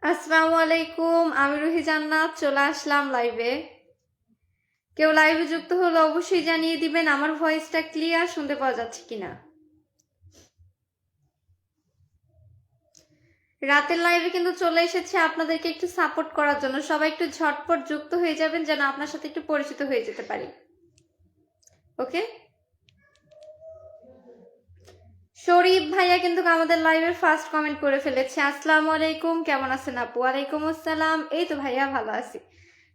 আসসালামু আলাইকুম, আমি রুহি জান্নাত চলে আসলাম লাইভে। কেউ লাইভে যুক্ত হলে অবশ্যই জানিয়ে দিবেন আমার ভয়েসটা ক্লিয়ার শুনতে পাওয়া যাচ্ছে কিনা। রাতের লাইভে কিন্তু চলে এসেছে আপনাদেরকে একটু সাপোর্ট করার জন্য। সবাই একটু ঝটপট যুক্ত হয়ে যাবেন যেন আপনার সাথে একটু পরিচিত হয়ে যেতে পারি। ওকে, শরীফ ভাইয়া কিন্তু আমাদের লাইভের ফার্স্ট কমেন্ট করে ফেলেছে। আসসালামু আলাইকুম, কেমন আছেন আপু? ওয়ালাইকুম আসসালাম, এই তো ভাইয়া ভালো আছি।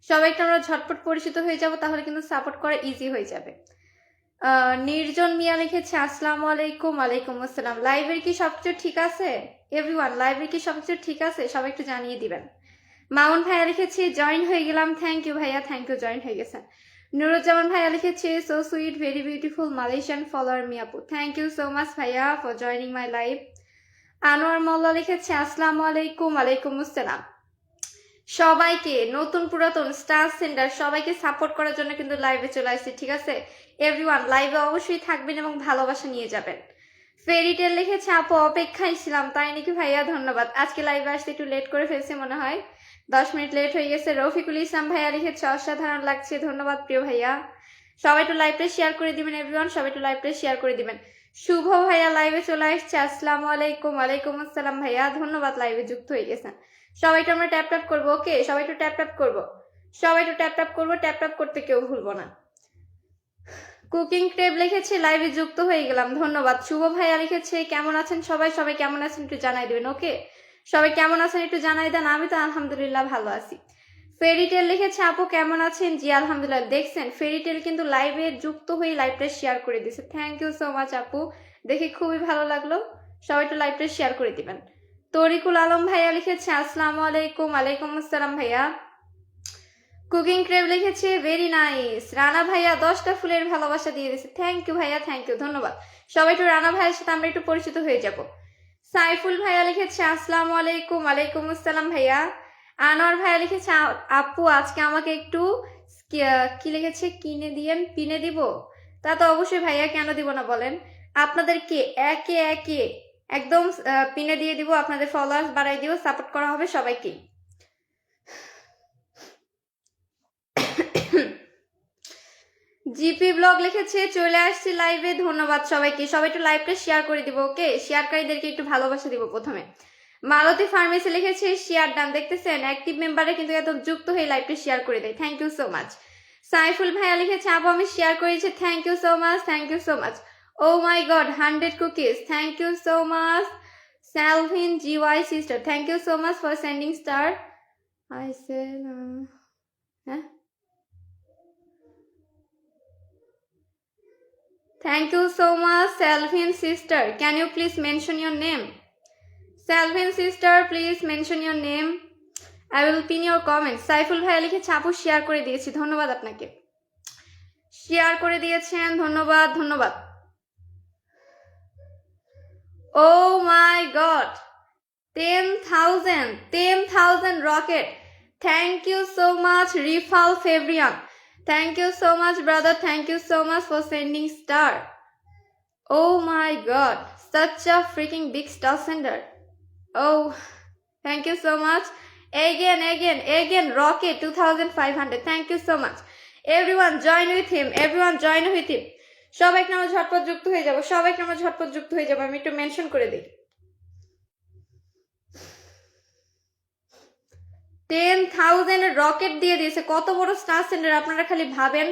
সবাই একটু আমরা ঝটপট পরিচিত হয়ে যাব, তাহলে কিন্তু সাপোর্ট করা ইজি হয়ে যাবে। নির্জন মিয়া লিখেছে আসসালামু আলাইকুম। ওয়ালাইকুম আসসালাম। লাইভের কি সবকিছু ঠিক আছে এভরিওয়ান? লাইভের কি সবকিছু ঠিক আছে? সবাই একটু জানিয়ে দিবেন। মামুন ভাইয়া লিখেছে জয়েন হয়ে গেলাম। থ্যাংক ইউ ভাইয়া, থ্যাংক ইউ, জয়েন হয়ে গেছেন। নুরুজ্জামান ভাইয়া লিখেছে so sweet, very beautiful Malaysian follower me আপু। থ্যাংক ইউ সো মাচ ভাইয়া for joining my live. Anwar Molla লিখেছে আসসালামু আলাইকুম। ওয়ালাইকুম আসসালাম। সবাইকে, নতুন পুরাতন স্টার সেন্টার সবাইকে সাপোর্ট করার জন্য কিন্তু লাইভে চলে আসছি, ঠিক আছে এভরিওয়ান? লাইভে অবশ্যই থাকবেন এবং ভালোবাসা নিয়ে যাবেন। ফেরিটেল লিখেছে আপু অপেক্ষায় ছিলাম। তাই নাকি ভাইয়া, ধন্যবাদ। আজকে লাইভে আসতে একটু লেট করে ফেলছে মনে হয়, 10 মিনিট লেট হয়ে গেছে। রফিকুল ইসলাম ভাইয়া লিখেছে অসাধারণ লাগছে। ধন্যবাদ প্রিয় ভাইয়া। সবাই একটু লাইভটা শেয়ার করে দিবেন এভরিওয়ান, সবাই একটু লাইভটা শেয়ার করে দিবেন। শুভ ভাইয়া লাইভে চলে আসছে। আসসালামু আলাইকুম। ওয়ালাইকুম আসসালাম ভাইয়া, ধন্যবাদ লাইভে যুক্ত হয়ে গেছেন। সবাই একটু আমরা ট্যাপ ট্যাপ করবো। ওকে, সবাই একটু ট্যাপ ট্যাপ করবো, সবাই একটু ট্যাপ ট্যাপ করবো। ট্যাপ ট্যাপ করতে কেউ ভুলবো না। কুকিং ক্রেব লিখেছে লাইভে যুক্ত হয়ে গেলাম, ধন্যবাদ। শুভ ভাইয়া লিখেছে কেমন আছেন সবাই? সবাই কেমন আছেন একটু জানাই দেবেন। ওকে, সবাই কেমন আছেন একটু জানাই দেন। আমি তো আলহামদুলিল্লাহ ভালো আছি। ফেরিটেল লিখেছে আপু কেমন আছেন? জি আলহামদুলিল্লাহ। দেখছেন ফেরিটেল কিন্তু লাইভে যুক্ত হয়ে লাইভটা শেয়ার করে দিয়েছে। থ্যাংক ইউ সো মাচ আপু, দেখে খুবই ভালো লাগলো। সবাই একটু লাইভটা শেয়ার করে দিবেন। তরিকুল আলম ভাইয়া লিখেছে আসসালামু আলাইকুম। ওয়ালাইকুম আসসালাম ভাইয়া। কুকিং ক্রেভ লিখেছে ভেরি নাইস। রানা ভাইয়া 10টা ফুলের ভালোবাসা দিয়ে দিয়েছে। থ্যাংক ইউ ভাইয়া, থ্যাংক ইউ, ধন্যবাদ। সবাই একটু রানা ভাইয়ের সাথে আমরা একটু পরিচিত হয়ে যাব। সাইফুল ভাইয়া লিখেছে আসসালামু আলাইকুম। ওয়ালাইকুম আসসালাম ভাইয়া। আনোয়ার ভাইয়া লিখেছে আপু আজকে আমাকে একটু কি লিখেছে পিনে দিব। তা তো অবশ্যই ভাইয়া, কেন দিব না বলেন? আপনাদেরকে একে একে একদম পিনে দিয়ে দিব, আপনাদের ফলোয়ার্স বাড়াই দিব, সাপোর্ট করা হবে সবাইকে। জিপি ব্লগ লিখেছে চলে আসছি লাইভে, ধন্যবাদ সবাইকে। সবাই একটু লাইভটা শেয়ার করে দিব। ওকে, শেয়ারকারীদেরকে একটু ভালোবাসা দিব প্রথমে। মালতী ফার্মেসি লিখেছে শেয়ার ডান। দেখতেছেন অ্যাক্টিভ মেম্বারে কিন্তু একদম যুক্ত হয়ে লাইভটা শেয়ার করে দেয়। Thank you so much. Saiful ভাইয়া লিখেছে আপু আমি শেয়ার করেছি। Thank you so much, thank you so much. Oh my god 100 cookies, thank you so much. Salvin GY sister, thank you so much for sending star. I said হ্যাঁ, thank you so much, Salvin sister. Can you please mention your name? Salvin sister, please mention your name. I will pin your comment. Saiful ভাইয়া লিখেছে আপু share করে দিয়েছি, ধন্যবাদ আপনাকে। Share করে দিয়েছেন, ধন্যবাদ ধন্যবাদ। Oh my god, 10,000 rocket. Thank you so much, Rifal Fabrian. Thank you so much, brother. Thank you so much for sending star. Oh my god, such a freaking big star sender. Oh, thank you so much. Again, Rocket 2500. Thank you so much. Everyone join with him. Everyone join with him. সবাইকে আমরা ঝটপট যুক্ত হয়ে যাব, সবাইকে আমরা ঝটপট যুক্ত হয়ে যাব। আমি একটু মেনশন করে দিই। 10,000 রকেট দিয়ে দিয়েছে। কত বড় স্টার সেন্টার আপনারা খালি ভাবেন।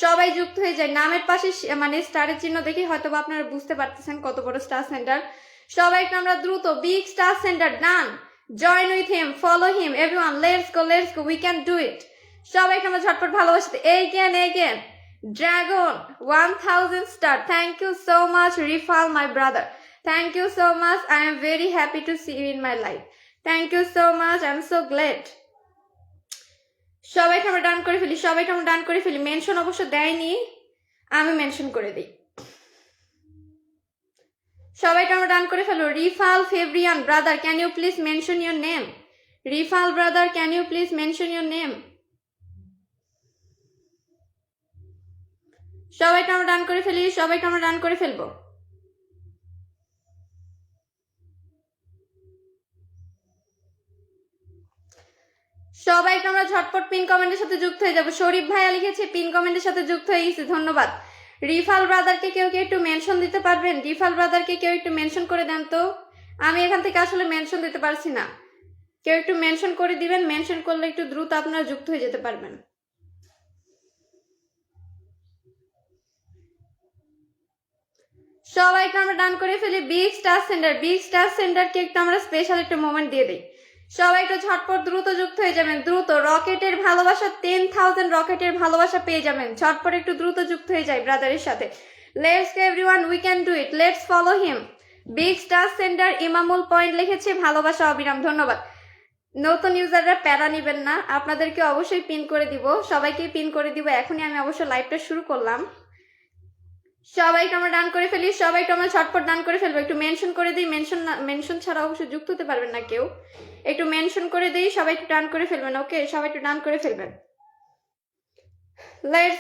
সবাই যুক্ত হয়ে যায়, নামের পাশে মানে স্টারের চিহ্ন দেখে হয়তো আপনারা বুঝতে পারতেছেন কত বড় স্টার সেন্টার। সবাইকে আমরা দ্রুত big star centre done. Join with him, follow him everyone. Let's go, we can do it. সবাইকে আমরা ঝটপট ভালোবাসতে। Again dragon 1000 star. Thank you so much Rifal my brother, thank you so much. I am very happy to see you in my life. Thank you so much, I am so glad. সবাইকে আমরা done করে ফেলি। Mention অবশ্য দেয়নি, আমি mention করে দিই। সবাইকে আমরা ডান করে ফেলো। Rifal Febrian brother, can you please mention your name? Rifal brother, can you please mention your name? সবাইকে আমরা ডান করে ফেলবো। সবাই আমরা ঝটপট পিন কমেন্টের সাথে যুক্ত হয়ে যাবো। শরীফ ভাইয়া লিখেছে পিন কমেন্টের সাথে যুক্ত হয়ে গেছে, ধন্যবাদ। রিফাল ব্রাদারকে কেউ কি একটু মেনশন দিতে পারবেন? রিফাল ব্রাদারকে কেউ একটু মেনশন করে দেন তো, আমি এখান থেকে আসলে মেনশন দিতে পারছি না। কেউ একটু মেনশন করে দিবেন, মেনশন করলে একটু দ্রুত আপনারা যুক্ত হয়ে যেতে পারবেন। সবাইকে আমরা ডান করে ফেলি। বিগ স্টার সেন্টারকে একটু আমরা স্পেশাল একটা মোমেন্ট দিয়ে দিই। সবাই একটু ঝটপট দ্রুত যুক্ত হয়ে যাবেন, দ্রুত। রকেটের ভালোবাসা 10,000 রকেটের ভালোবাসা পেয়ে যাবেন, ঝটপট একটু দ্রুত যুক্ত হয়ে যায় ব্রাদারের সাথে। Let's go everyone, we can do it, let's follow him. Big star centre Imamul point লিখেছে ভালোবাসা অবিরাম, ধন্যবাদ। নতুন ইউজাররা প্যারা নিবেন না, আপনাদেরকে অবশ্যই পিন করে দিব, সবাইকে পিন করে দিব। এখনই আমি অবশ্য লাইভটা শুরু করলাম। সবাইকে আমরা ডান করে ফেলি, সবাইকে আমরা ঝটপট ডান করে ফেলবো। একটু মেনশন করে দিই, মেনশন ছাড়া অবশ্যই যুক্ত হতে পারবেন না কেউ। একটু মেনশন করে দিই, সবাই একটু ডান করে ফেলবেন। ওকে, সবাই একটু ডান করে ফেলবেন। লেটস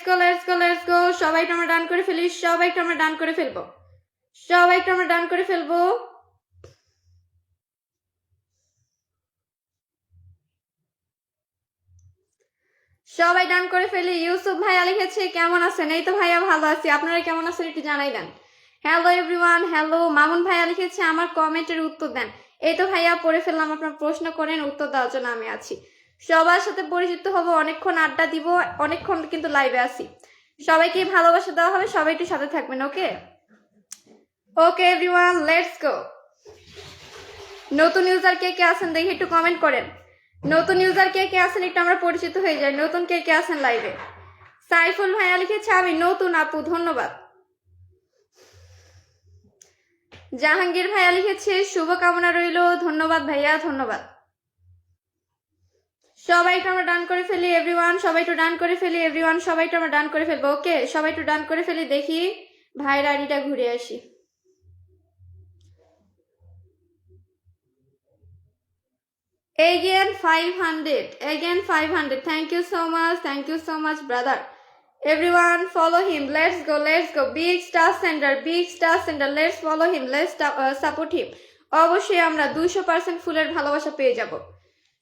গো, সবাইকে আমরা ডান করে ফেলি, সবাইকে আমরা ডান করে ফেলবো, সবাইকে আমরা ডান করে ফেলবো। সবাই ডান করে ফেলি। ইউসুফ ভাইয়া লিখেছে কেমন আছেন? এই তো ভাইয়া ভালো আছি, আপনারা কেমন আছেন একটু জানাই দেন। Hello everyone, hello. মামুন ভাইয়া লিখেছে আমার কমেন্টের উত্তর দেন। এই তো ভাইয়া পড়ে ফেললাম, আপনার প্রশ্ন করেন, উত্তর দেওয়ার জন্য আমি আছি। সবার সাথে পরিচিত হবো, অনেকক্ষণ আড্ডা দিব, অনেকক্ষণ কিন্তু লাইভে আছি। সবাইকে ভালোবাসা দেওয়া হবে, সবাই একটু সাথে থাকবেন। ওকে ওকে এভরিওয়ান, লেটস গো। নতুন ইউজার কে কে আছেন দেখি একটু কমেন্ট করেন। নতুন ইউজার কে কে আছেন একটু আমরা পরিচিত হয়ে যাই। নতুন কে কে আছেন লাইভে? সাইফুল ভাইয়া লিখেছে আমি নতুন আপু, ধন্যবাদ। জাহাঙ্গীর ভাইয়া লিখেছে শুভকামনা রইল, ধন্যবাদ ভাইয়া, ধন্যবাদ। সবাইকে আমরা ডান করে ফেলি এভরিওয়ান, সবাই একটু ডান করে ফেলি এভরিওয়ান, সবাই একটু আমরা ডান করে ফেলবো। ওকে, সবাই একটু ডান করে ফেলি, দেখি ভাইয়ের আইডিটা ঘুরে আসি। Again 500, thank you so much brother. Everyone follow him, let's go. Big star sender, let's follow him, let's support him. অবশ্যই আমরা 200% ফুলের ভালোবাসা পেয়ে যাব।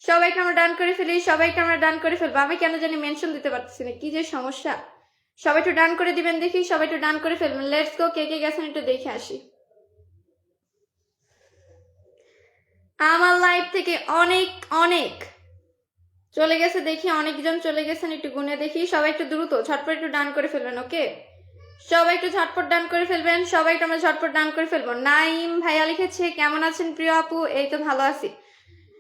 সবাইকে আমরা ডান করে ফেলি, সবাইকে আমরা ডান করে ফেলবো। আমি কেন জানি মেনশন দিতে পারতেছি না, কি যে সমস্যা। সবাই একটু ডান করে দিবেন দেখি, সবাই একটু ডান করে ফেলবেন। লেটস গো, কে কে গেছেন একটু দেখে আসি। আমার লাইভ থেকে অনেক চলে গেছে, দেখি অনেকজন চলে গেছেন, একটু গুনে দেখি। সবাই একটু দ্রুত ঝটপট একটু ডান করে ফেলবেন। ওকে, সবাই একটু ঝটপট ডান করে ফেলবেন, সবাই একটু আমরা ঝটপট ডান করে ফেলবো। নাইম ভাইয়া লিখেছে কেমন আছেন প্রিয় আপু? এই তো ভালো আছি।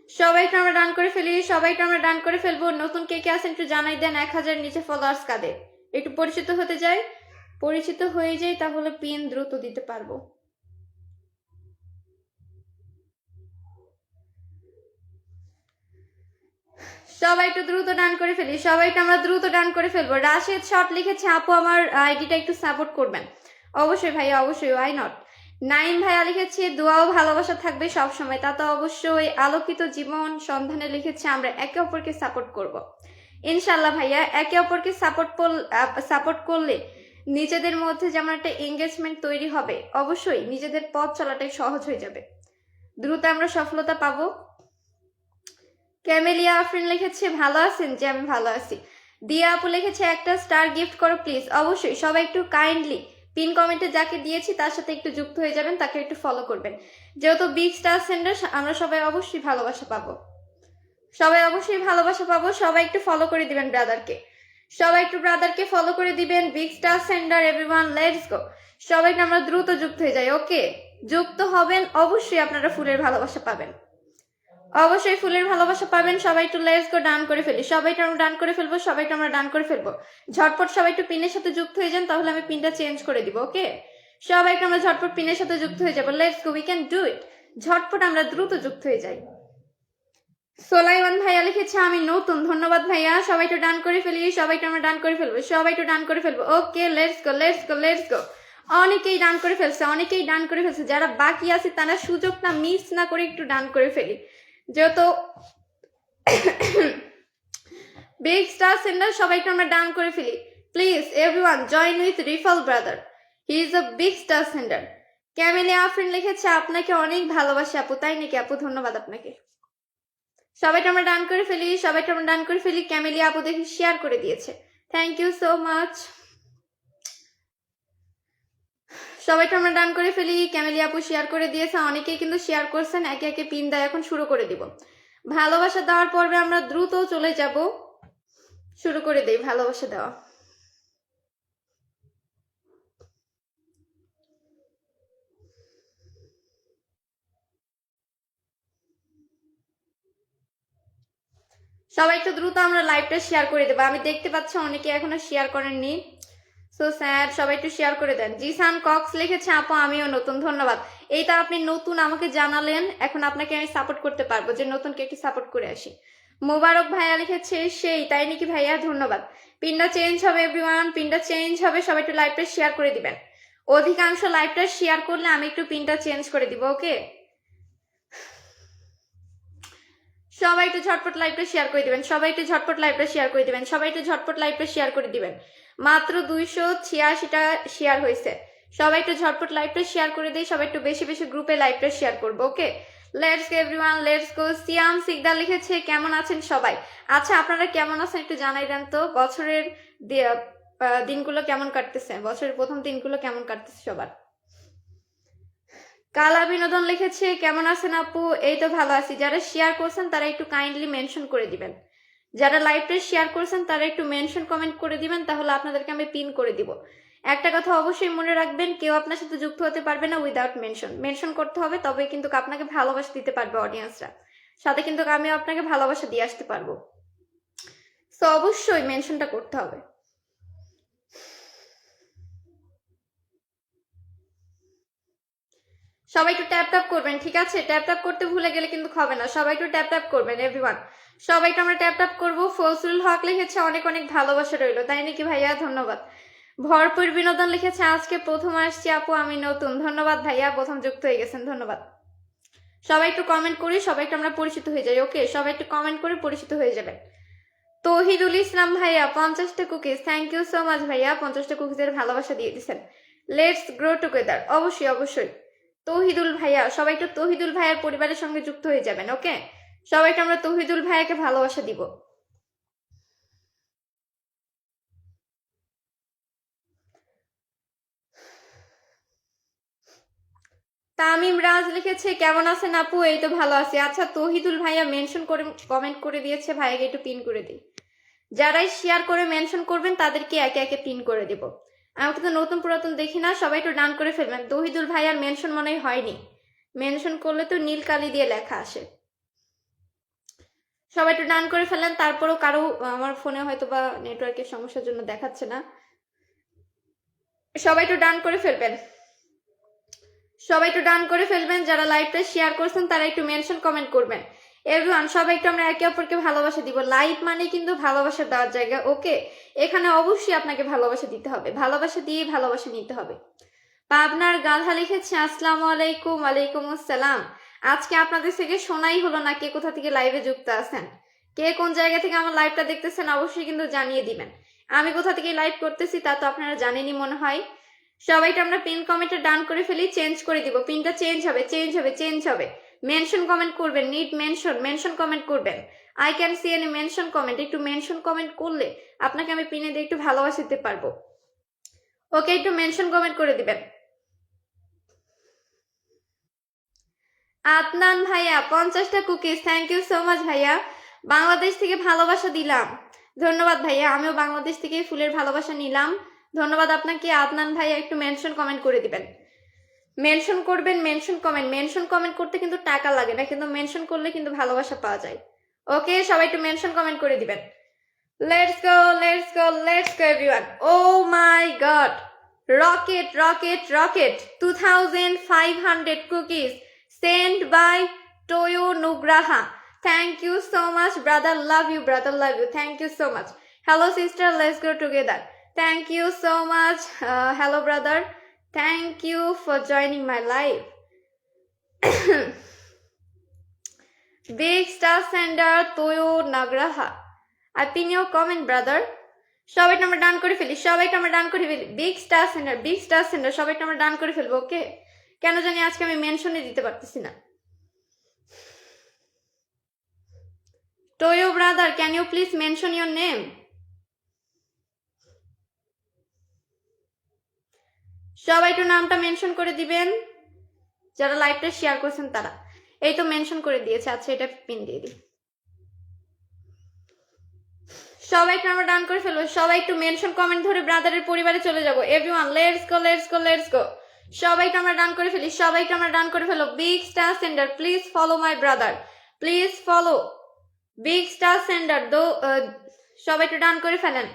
সবাই একটু আমরা ডান করে ফেলি, সবাই একটু আমরা ডান করে ফেলবো। নতুন কে কে আছেন একটু জানাই দেন। 1000 নিচে ফলোয়ার্স কাদের, একটু পরিচিত হতে যাই, পরিচিত হয়ে যাই, তাহলে পিন দ্রুত দিতে পারবো। সবাই একটু দ্রুত ডান করে ফেলি, সবাইকে আমরা দ্রুত ডান করে ফেলবো। রাশেদ শর্ট লিখেছে আপু আমার আইডিটা একটু সাপোর্ট করবেন। অবশ্যই ভাইয়া, অবশ্যই, ওয়াই নট। নাইম ভাইয়া লিখেছে দোয়াও ভালোবাসা থাকবে সব সময়, তা তো অবশ্যই। আলোকিত জীবন সন্ধানে লিখেছে আমরা একে অপরকে সাপোর্ট করব। ইনশাল্লাহ ভাইয়া, একে অপরকে সাপোর্ট করলে নিজেদের মধ্যে যেমন একটা এঙ্গেজমেন্ট তৈরি হবে, অবশ্যই নিজেদের পথ চলাটাই সহজ হয়ে যাবে, দ্রুত আমরা সফলতা পাবো। ক্যামেলিয়া আফরিন লিখেছে ভালো আছেন? যে আমি ভালো আছি। দিয়া আপু লিখেছে একটা স্টার গিফট করো প্লিজ। অবশ্যই, সবাই একটু কাইন্ডলি পিন কমেন্টে যাকে দিয়েছি তার সাথে একটু যুক্ত হয়ে যাবেন, তাকে একটু ফলো করবেন। যেহেতু বিগ স্টার সেন্টার, আমরা সবাই অবশ্যই ভালোবাসা পাবো, সবাই অবশ্যই ভালোবাসা পাবো। সবাই একটু ফলো করে দিবেন ব্রাদারকে, সবাই একটু ব্রাদারকে ফলো করে দিবেন। Big star centre everyone, let's go. সবাইকে আমরা দ্রুত যুক্ত হয়ে যাই। ওকে, যুক্ত হবেন, অবশ্যই আপনারা ফুলের ভালোবাসা পাবেন, অবশ্যই ফুলের ভালোবাসা পাবেন। সবাই একটু লেটস গো ডান করে ফেলি, সবাইকে আমরা ডান করে ফেলবো, সবাইকে আমরা ডান করে ফেলবো। ঝটপট সবাই একটু পিনের সাথে যুক্ত হয়ে যান, তাহলে আমি পিনটা চেঞ্জ করে দিব। ওকে, সবাইকে আমরা ঝটপট পিনের সাথে যুক্ত হয়ে যাবো। Let's go, we can do ইট। ঝটপট আমরা দ্রুত যুক্ত হয়ে যাই। সোলাইমান ভাইয়া লিখেছে আমি নতুন, ধন্যবাদ ভাইয়া। সবাই একটু ডান করে ফেলি, সবাইকে আমরা ডান করে ফেলবো, সবাই একটু ডান করে ফেলবো। ওকে, লেটস গো। অনেকেই ডান করে ফেলছে, যারা বাকি আছে তারা সুযোগটা মিস না করে একটু ডান করে ফেলি, যেহেতু বিগ স্টার সেন্টার। সবাইকে আমরা ডান করে ফেলি please everyone, join with Rifal brother, he is a big star centre. Camelia Afrin লিখেছে আপনাকে অনেক ভালোবাসে আপু। তাই নাকি আপু? ধন্যবাদ আপনাকে। সবাইকে আমরা ডান করে ফেলি, সবাইকে আমরা ডান করে ফেলি। ক্যামেলিয়া আপু দেখি শেয়ার করে দিয়েছে, থ্যাংক ইউ সো মাচ। সবাইকে আমরা ডান করে ফেলি, ক্যামেলিয়া আপু শেয়ার করে দিয়েছে, অনেকেই কিন্তু শেয়ার করছেন। একে একে পিন দেয়, এখন শুরু করে দিব। ভালোবাসা দেওয়ার পর্বে আমরা দ্রুত চলে যাব, শুরু করে দেই ভালোবাসা দেওয়া। সবাই একটু দ্রুত আমরা লাইভটা শেয়ার করে দেবো। আমি দেখতে পাচ্ছি অনেকে এখনো শেয়ার করেননি, সো স্যাড। সবাই একটু শেয়ার করে দেন। জিসান কক্স লিখেছে আপু আমিও নতুন, ধন্যবাদ। এইটা আপনি নতুন আমাকে জানালেন, এখন আপনাকে আমি সাপোর্ট করতে পারবো, যে নতুনকে একটু সাপোর্ট করে আসি। মোবারক ভাইয়া লিখেছে সেই, তাই নাকি ভাইয়া, ধন্যবাদ। পিনটা চেঞ্জ হবে এভরিওয়ান, পিনটা চেঞ্জ হবে। সবাই একটু লাইভটা শেয়ার করে দিবেন। অধিকাংশ লাইভটা শেয়ার করলে আমি একটু পিনটা চেঞ্জ করে দিব, ওকে। সবাই একটু ঝটপট লাইভটা শেয়ার করে দিবেন, সবাই একটু ঝটপট লাইভটা শেয়ার করে দিবেন, সবাই একটু ঝটপট লাইভটা শেয়ার করে দিবেন। মাত্র 286টা শেয়ার হয়েছে। সবাই একটু ঝটপট লাইভটা শেয়ার করে দিই, সবাই একটু বেশি বেশি গ্রুপে লাইভটা শেয়ার করবো, okay. Let's go everyone, let's go. Siam Sikder লিখেছে কেমন আছেন সবাই। আচ্ছা, আপনারা কেমন আছেন একটু জানাই দেন তো। বছরের দিনগুলো কেমন কাটতেছে, বছরের প্রথম দিনগুলো কেমন কাটতেছে সবার। কালা বিনোদন লিখেছে কেমন আছেন আপু, এই তো ভালো আছি। যারা শেয়ার করছেন তারা একটু কাইন্ডলি মেনশন করে দিবেন, যারা লাইভটা শেয়ার করছেন তারা একটু মেনশন কমেন্ট করে দিবেন, তাহলে আপনাদেরকে আমি পিন করে দিব। একটা কথা অবশ্যই মনে রাখবেন, কেউ আপনার সাথে যুক্ত হতে পারবে না উইদাউট মেনশন। মেনশন করতে হবে, তবে কিন্তু আপনাকে ভালোবাসা দিতে পারবে অডিয়েন্সরা, সাথে কিন্তু আমি আপনাকে ভালোবাসা দিয়ে আসতে পারবো। তো অবশ্যই মেনশনটা করতে হবে। সবাই একটু ট্যাপ ট্যাপ করবেন, ঠিক আছে। ট্যাপ ট্যাপ করতে ভুলে গেলে কিন্তু হবে না, সবাই একটু ট্যাপ ট্যাপ করবেন এভরিওয়ান। সবাইকে আমরা ট্যাপ ট্যাপ করবো। ফজলুল হক লিখেছে অনেক অনেক ভালোবাসা রইলো, তাই নাকি ভাইয়া, ধন্যবাদ। ভরপুর বিনোদন লিখেছে আজকে প্রথম আসছি আপু আমি নতুন, ধন্যবাদ ভাইয়া, প্রথম যুক্ত হয়ে গেছেন, ধন্যবাদ। সবাই একটু কমেন্ট করি, সবাই একটু আমরা পরিচিত হয়ে যাই, ওকে। সবাই একটু কমেন্ট করে পরিচিত হয়ে যাবেন। তহিদুল ইসলাম ভাইয়া 50টা cookies, thank you so much ভাইয়া, 50টা কুকিজের ভালোবাসা দিয়ে দিচ্ছেন। লেটস গ্রো টুগেদার, অবশ্যই অবশ্যই। তহিদুল ভাইয়া, সবাই একটু তহিদুল ভাইয়ার পরিবারের সঙ্গে যুক্ত হয়ে যাবেন, ওকে। সবাইকে আমরা তহিদুল ভাইয়াকে ভালোবাসা দিব। তামিম রাজ লিখেছে কেমন আছেন আপু, এই তো ভালো আছি। আচ্ছা, তহিদুল ভাইয়া মেনশন করে কমেন্ট করে দিয়েছে, ভাইয়াকে একটু পিন করে দিই। যারাই শেয়ার করে মেনশন করবেন তাদেরকে একে একে পিন করে দিব। আমাকে তো নতুন পুরাতন দেখি না, সবাই একটু ডান করে ফেলবেন। তহিদুল ভাইয়ার মেনশন মনে হয়নি, মেনশন করলে তো নীল কালি দিয়ে লেখা আসে। সবাই একটু ডান করে ফেলেন, তারপরেও কারো আমার ফোনে হয়তো বা নেটওয়ার্কের সমস্যার জন্য দেখাচ্ছে না। সবাই একটু ডান করে ফেলবেন, সবাই একটু ডান করে ফেলবেন। যারা লাইভটা শেয়ার করছেন তারা একটু মেনশন কমেন্ট করবেন। এভরিওয়ান, সবাই একটু আমরা একে অপরকে ভালোবাসা দিব। লাইভ মানে কিন্তু ভালোবাসা দেওয়ার জায়গা, ওকে। এখানে অবশ্যই আপনাকে ভালোবাসা দিতে হবে, ভালোবাসা দিয়ে ভালোবাসা নিতে হবে। পাবনার গাধা লিখেছে আসসালামু আলাইকুম। ওয়ালাইকুম আসসালাম। আজকে আপনাদের থেকে শোনাই হলো না কে কোথা থেকে লাইভে যুক্ত আছেন, কে কোন জায়গা থেকে আমার লাইভটা দেখতেছেন, অবশ্যই কিন্তু জানিয়ে দিবেন। আমি কোথা থেকে লাইভ করতেছি তা তো আপনারা জানেনই মনে হয়। সবাইটা আমরা পিন কমেন্টে ডান করে ফেলি, চেঞ্জ করে দিব। পিনটা চেঞ্জ হবে, চেঞ্জ হবে, চেঞ্জ হবে। মেনশন কমেন্ট করবেন, নিড মেনশন, মেনশন কমেন্ট করবেন। I can see any mention comment. একটু মেনশন কমেন্ট করলে আপনাকে আমি পিনে দিয়ে একটু ভালোবাসা দিতে পারবো, ওকে। একটু মেনশন কমেন্ট করে দিবেন। আদনান ভাইয়া 50টা cookies, thank you so much ভাইয়া। বাংলাদেশ থেকে ভালোবাসা দিলাম, ধন্যবাদ ভাইয়া। আমিও বাংলাদেশ থেকে ফুলের ভালোবাসা নিলাম, ধন্যবাদ আপনাকে। আদনান ভাইয়া একটু মেনশন কমেন্ট করে দিবেন, মেনশন করবেন। মেনশন কমেন্ট, মেনশন কমেন্ট করতে কিন্তু টাকা লাগে না, কিন্তু মেনশন করলে কিন্তু ভালোবাসা পাওয়া যায়, ওকে। সবাই একটু মেনশন কমেন্ট করে দিবেন। Let's go, let's go, let's go everyone. Oh my god, rocket rocket rocket 2500 cookies sent by Toyo Nugraha. Thank you so much brother, love you brother, love you, thank you so much. Hello sister, let's go together. Thank you so much. Hello brother, thank you for joining my live. Big star sender Toyo Nagraha, I pin your comment brother. সবাইটা আমরা done করে ফেলি, সবাইটা আমরা done করে ফেলি। Big star centre, big star centre, সবাইটা আমরা ডান করে ফেলবো, ওকে। কেন জানি আজকে আমি মেনশনে দিতে পারতেছি না। Toyo brother, can you please mention your name? সবাই একটু নামটা মেনশন করে দিবেন যারা লাইভটা শেয়ার করছেন তারা। এই তো মেনশন করে দিয়েছে। আচ্ছা, এটা পিন দিয়ে দিই। সবাই একটু আমরা ডান করে ফেলবো। সবাই একটু মেনশন কমেন্ট ধরে ব্রাদারের পরিবারে চলে যাবো। Everyone let's go let's go let's go. সবাইকে আমরা ডান করে ফেলি। সবাইকে আমরা ডান করে ফেলো। Big star sender please follow my brother, please follow big star sender. সবাই একটু ডান করে ফেলেন।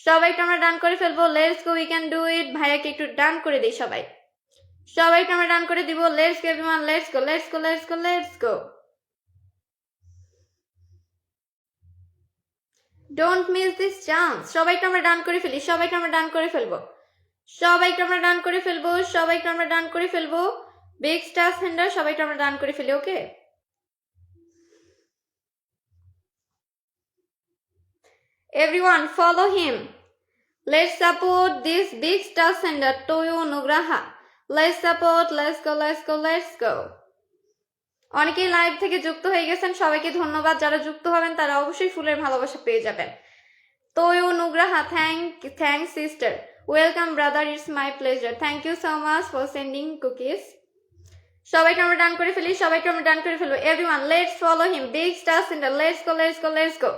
সবাই একটু আমরা ডান করে ফেলবো। Let's go, we can do it. ভাইয়াকে একটু ডান করে দিই সবাই। সবাইকে আমরা ডান করে দিব। Let's go everyone, let's go let's go let's go let's go. Don't miss this chance. সবাইকে আমরা ডান করে ফেলি। সবাইকে আমরা ডান করে ফেলবো। সবাইকে আমরা ডান করে ফেলবো। সবাইকে আমরা ডান করে ফেলবো। বিগ স্টার সেন্ডার সবাইকে আমরা ডান করে ফেলি। ওকে, everyone follow him. Let's support this big star sender Toyo Nugraha. Let's support. Let's go, let's go, let's go. অনেকেই লাইভ থেকে যুক্ত হয়ে গেছেন, সবাইকে ধন্যবাদ। যারা যুক্ত হবেন তারা অবশ্যই ফুলের ভালোবাসা পেয়ে যাবেন। Toyo Nugraha, thanks sister. Welcome brother, it's my pleasure. Thank you so much for sending cookies. সবাইকে আমরা ডান করে ফেলি। সবাইকে আমরা ডান করে ফেলবো। Everyone let's follow him. Big star sender. Let's go, let's go, let's go.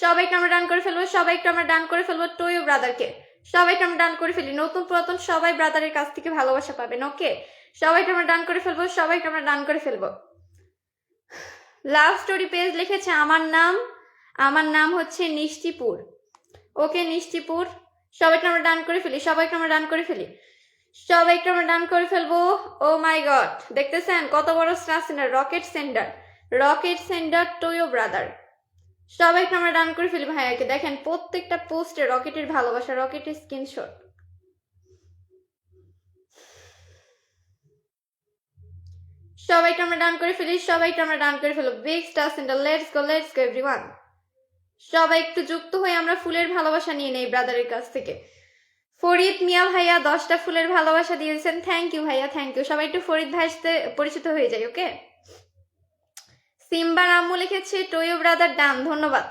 সবাইকে আমরা ডান করে ফেলবো। সবাইকে আমরা ডান করে ফেলবো টয়ো ব্রাদারকে। সবাইকে আমরা ডান করে ফেলি। নতুন পুরাতন সবাই ব্রাদারের কাছ থেকে ভালোবাসা পাবেন। ওকে, সবাইকে আমরা ডান করে ফেলবো। সবাইকে আমরা ডান করে ফেলবো। লাভ স্টোরি পেজ লিখেছে আমার নাম হচ্ছে নিশ্চিপুর। ওকে নিশ্চিপুর, সবাইকে আমরা ডান করে ফেলি। সবাইকে আমরা ডান করে ফেলি। সবাইকে আমরা ডান করে ফেলবো। ও মাই গড, দেখতেছেন কত বড় star sender, rocket sender Toyo brother. সবাইকে আমরা ডান করে ফেলি। ভাইয়াকে দেখেন প্রত্যেকটা পোস্টে রকেটের ভালোবাসা, রকেটের স্ক্রিনশট। সবাইকে আমরা ডান করে ফেলি। সবাইকে আমরা ডান করে ফেলো। Big star centre let's go everyone. সবাই একটু যুক্ত হয়ে আমরা ফুলের ভালোবাসা নিয়ে নেই ব্রাদারের কাছ থেকে। ফরিদ মিয়া ভাইয়া 10টা ফুলের ভালোবাসা দিয়েছেন। থ্যাংক ইউ ভাইয়া, থ্যাংক ইউ। সবাই একটু ফরিদ ভাইয়ের সাথে পরিচিত হয়ে যায়। ওকে, সিম্বা রাম্মু লিখেছে টয়ো ব্রাদার ডান, ধন্যবাদ।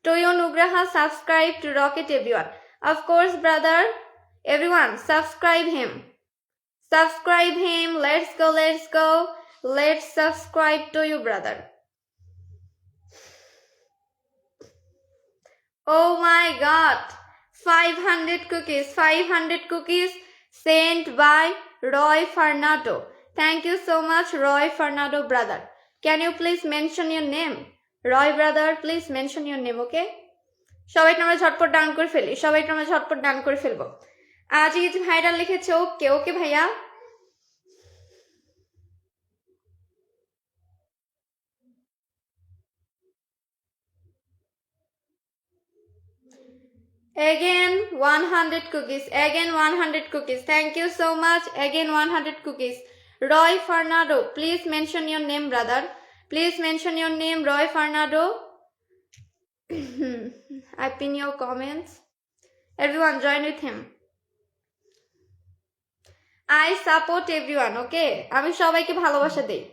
Toyo Nugraha subscribe to rocket everyone. Of course brother, everyone subscribe him, let's go, let's subscribe to you brother. Oh my god, 500 cookies sent by Roy Fernando. Thank you so much Roy Fernando brother. Can you please mention your name? Roy brother, please mention your name. Okay, সবাইকে আমরা ঝটপট done করে ফেলি। সবাইকে আমরা ঝটপট done করে ফেলবো। আজিজ ভাইরাল লিখেছে ওকে। ওকে ভাইয়া, again 100 cookies. Thank you so much. Again 100 cookies. Roy Fernando, please mention your name brother. Please mention your name Roy Fernando. I pin your comments. Everyone join with him. I support everyone. Okay, আমি সবাইকে ভালোবাসা দেই।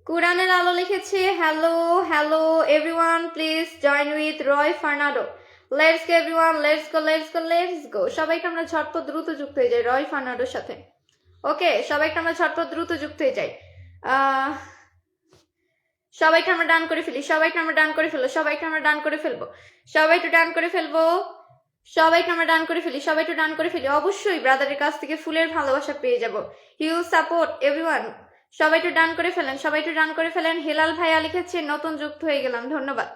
কুরানের আলো লিখেছে hello everyone, please join with Roy Fernando. Let's go everyone, let's go. সবাইকে আমরা ঝটপট দ্রুত যুক্ত হয়ে যাই রয় ফার্নান্ডোর সাথে। ওকে, সবাইকে আমরা ঝটপট দ্রুত যুক্ত হয়ে যাই। সবাইকে আমরা ডান করে ফেলি। সবাইকে আমরা ডান করে ফেলবো। সবাইকে আমরা ডান করে ফেলবো। সবাই একটু ডান করে ফেলবো। সবাইকে আমরা ডান করে ফেলি। সবাই একটু ডান করে ফেলি। অবশ্যই ব্রাদারের কাছ থেকে ফুলের ভালোবাসা পেয়ে যাব। You support everyone. সবাই একটু ডান করে ফেলেন। সবাই একটু ডান করে ফেলেন। হেলাল ভাইয়া লিখেছে নতুন যুক্ত হয়ে গেলাম, ধন্যবাদ।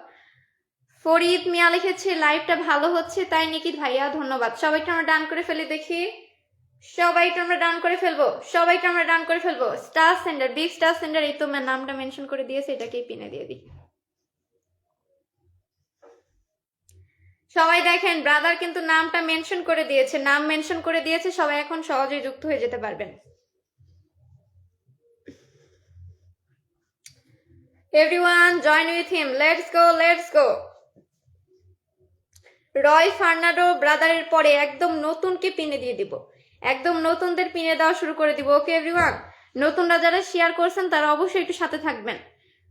ফরিদ মিয়া লিখেছে লাইভটা ভালো হচ্ছে তাই নাকি ভাইয়া, ধন্যবাদ। সবাইকে আমরা ডান করে ফেলি দেখি। সবাইকে আমরা ডান করে ফেলবো। সবাইকে আমরা ডান করে ফেলবো। Star sender, big star sender, এই তো নামটা মেনশন করে দিয়েছে, এটাকেই পিনে দিয়ে দিই। সবাই দেখেন ব্রাদার কিন্তু নামটা মেনশন করে দিয়েছে, নাম মেনশন করে দিয়েছে। সবাই এখন সহজেই যুক্ত হয়ে যেতে পারবেন। Everyone join with him. Let's go. Roy Fernando ব্রাদারের পরে একদম নতুনকে পিনে দিয়ে দিব। একদম নতুনদের পিনে দেওয়া শুরু করে দিব। ওকে এভরিওয়ান, নতুনরা যারা শেয়ার করছেন তারা অবশ্যই একটু সাথে থাকবেন।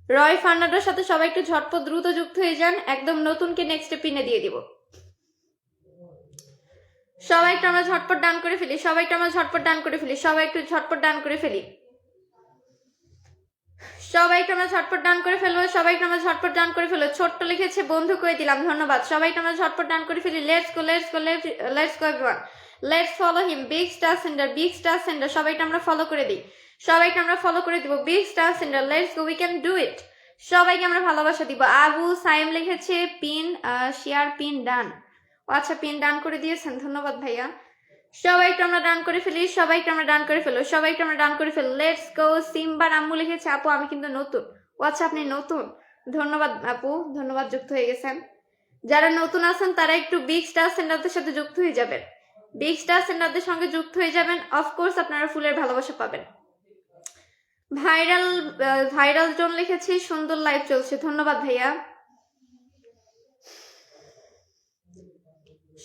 রয় ফার্নান্ডোর সাথে সবাই একটু ঝটপট দ্রুত যুক্ত হয়ে যান, একদম নতুনকে নেক্সটে পিনে দিয়ে দিব। সবাই একটু আমরা ঝটপট ডান করে ফেলি, সবাই একটু আমরা ঝটপট ডান করে ফেলি, সবাই একটু ঝটপট ডান করে ফেলি, সবাই একটু আমরা ঝটপট ডান করে ফেলবো, সবাই একটু আমরা ঝটপট ডান করে ফেলো। ছোট্ট লিখেছে বন্ধু করে দিলাম, ধন্যবাদ। সবাই একটু আমরা ঝটপট ডান করে ফেলি। Let's go let's go let's go everyone, let's follow him. Big star sender, big star sender, সবাই একটু আমরা ফলো করে দিই, সবাইকে আমরা ফলো করে দিব। Big star sender, let's go, we can do it. সবাইকে আমরা ভালোবাসা দিব। আবু সাইম লিখেছে পিন শেয়ার পিন ডান। আচ্ছা পিন ডান করে দিয়েছেন, ধন্যবাদ ভাইয়া। সবাই একটু আমরা ডান করে ফেলি, সবাই একটু আমরা ডান করে ফেলো, সবাই একটু আমরা ডান করে ফেলো। Let's go. সিম্বার আম্মু লিখেছে আপু আমি কিন্তু নতুন। ও আচ্ছা আপনি নতুন, ধন্যবাদ আপু, ধন্যবাদ যুক্ত হয়ে গেছেন। যারা নতুন আছেন তারা একটু বিগ স্টার সেন্ডারদের সাথে যুক্ত হয়ে যাবেন, বিগ স্টার সেন্ডারদের সঙ্গে যুক্ত হয়ে যাবেন। অফকোর্স আপনারা ফুলের ভালোবাসা পাবেন। ভাইরাল ভাইরাল জন লিখেছি সুন্দর লাইভ চলছে, ধন্যবাদ ভাইয়া।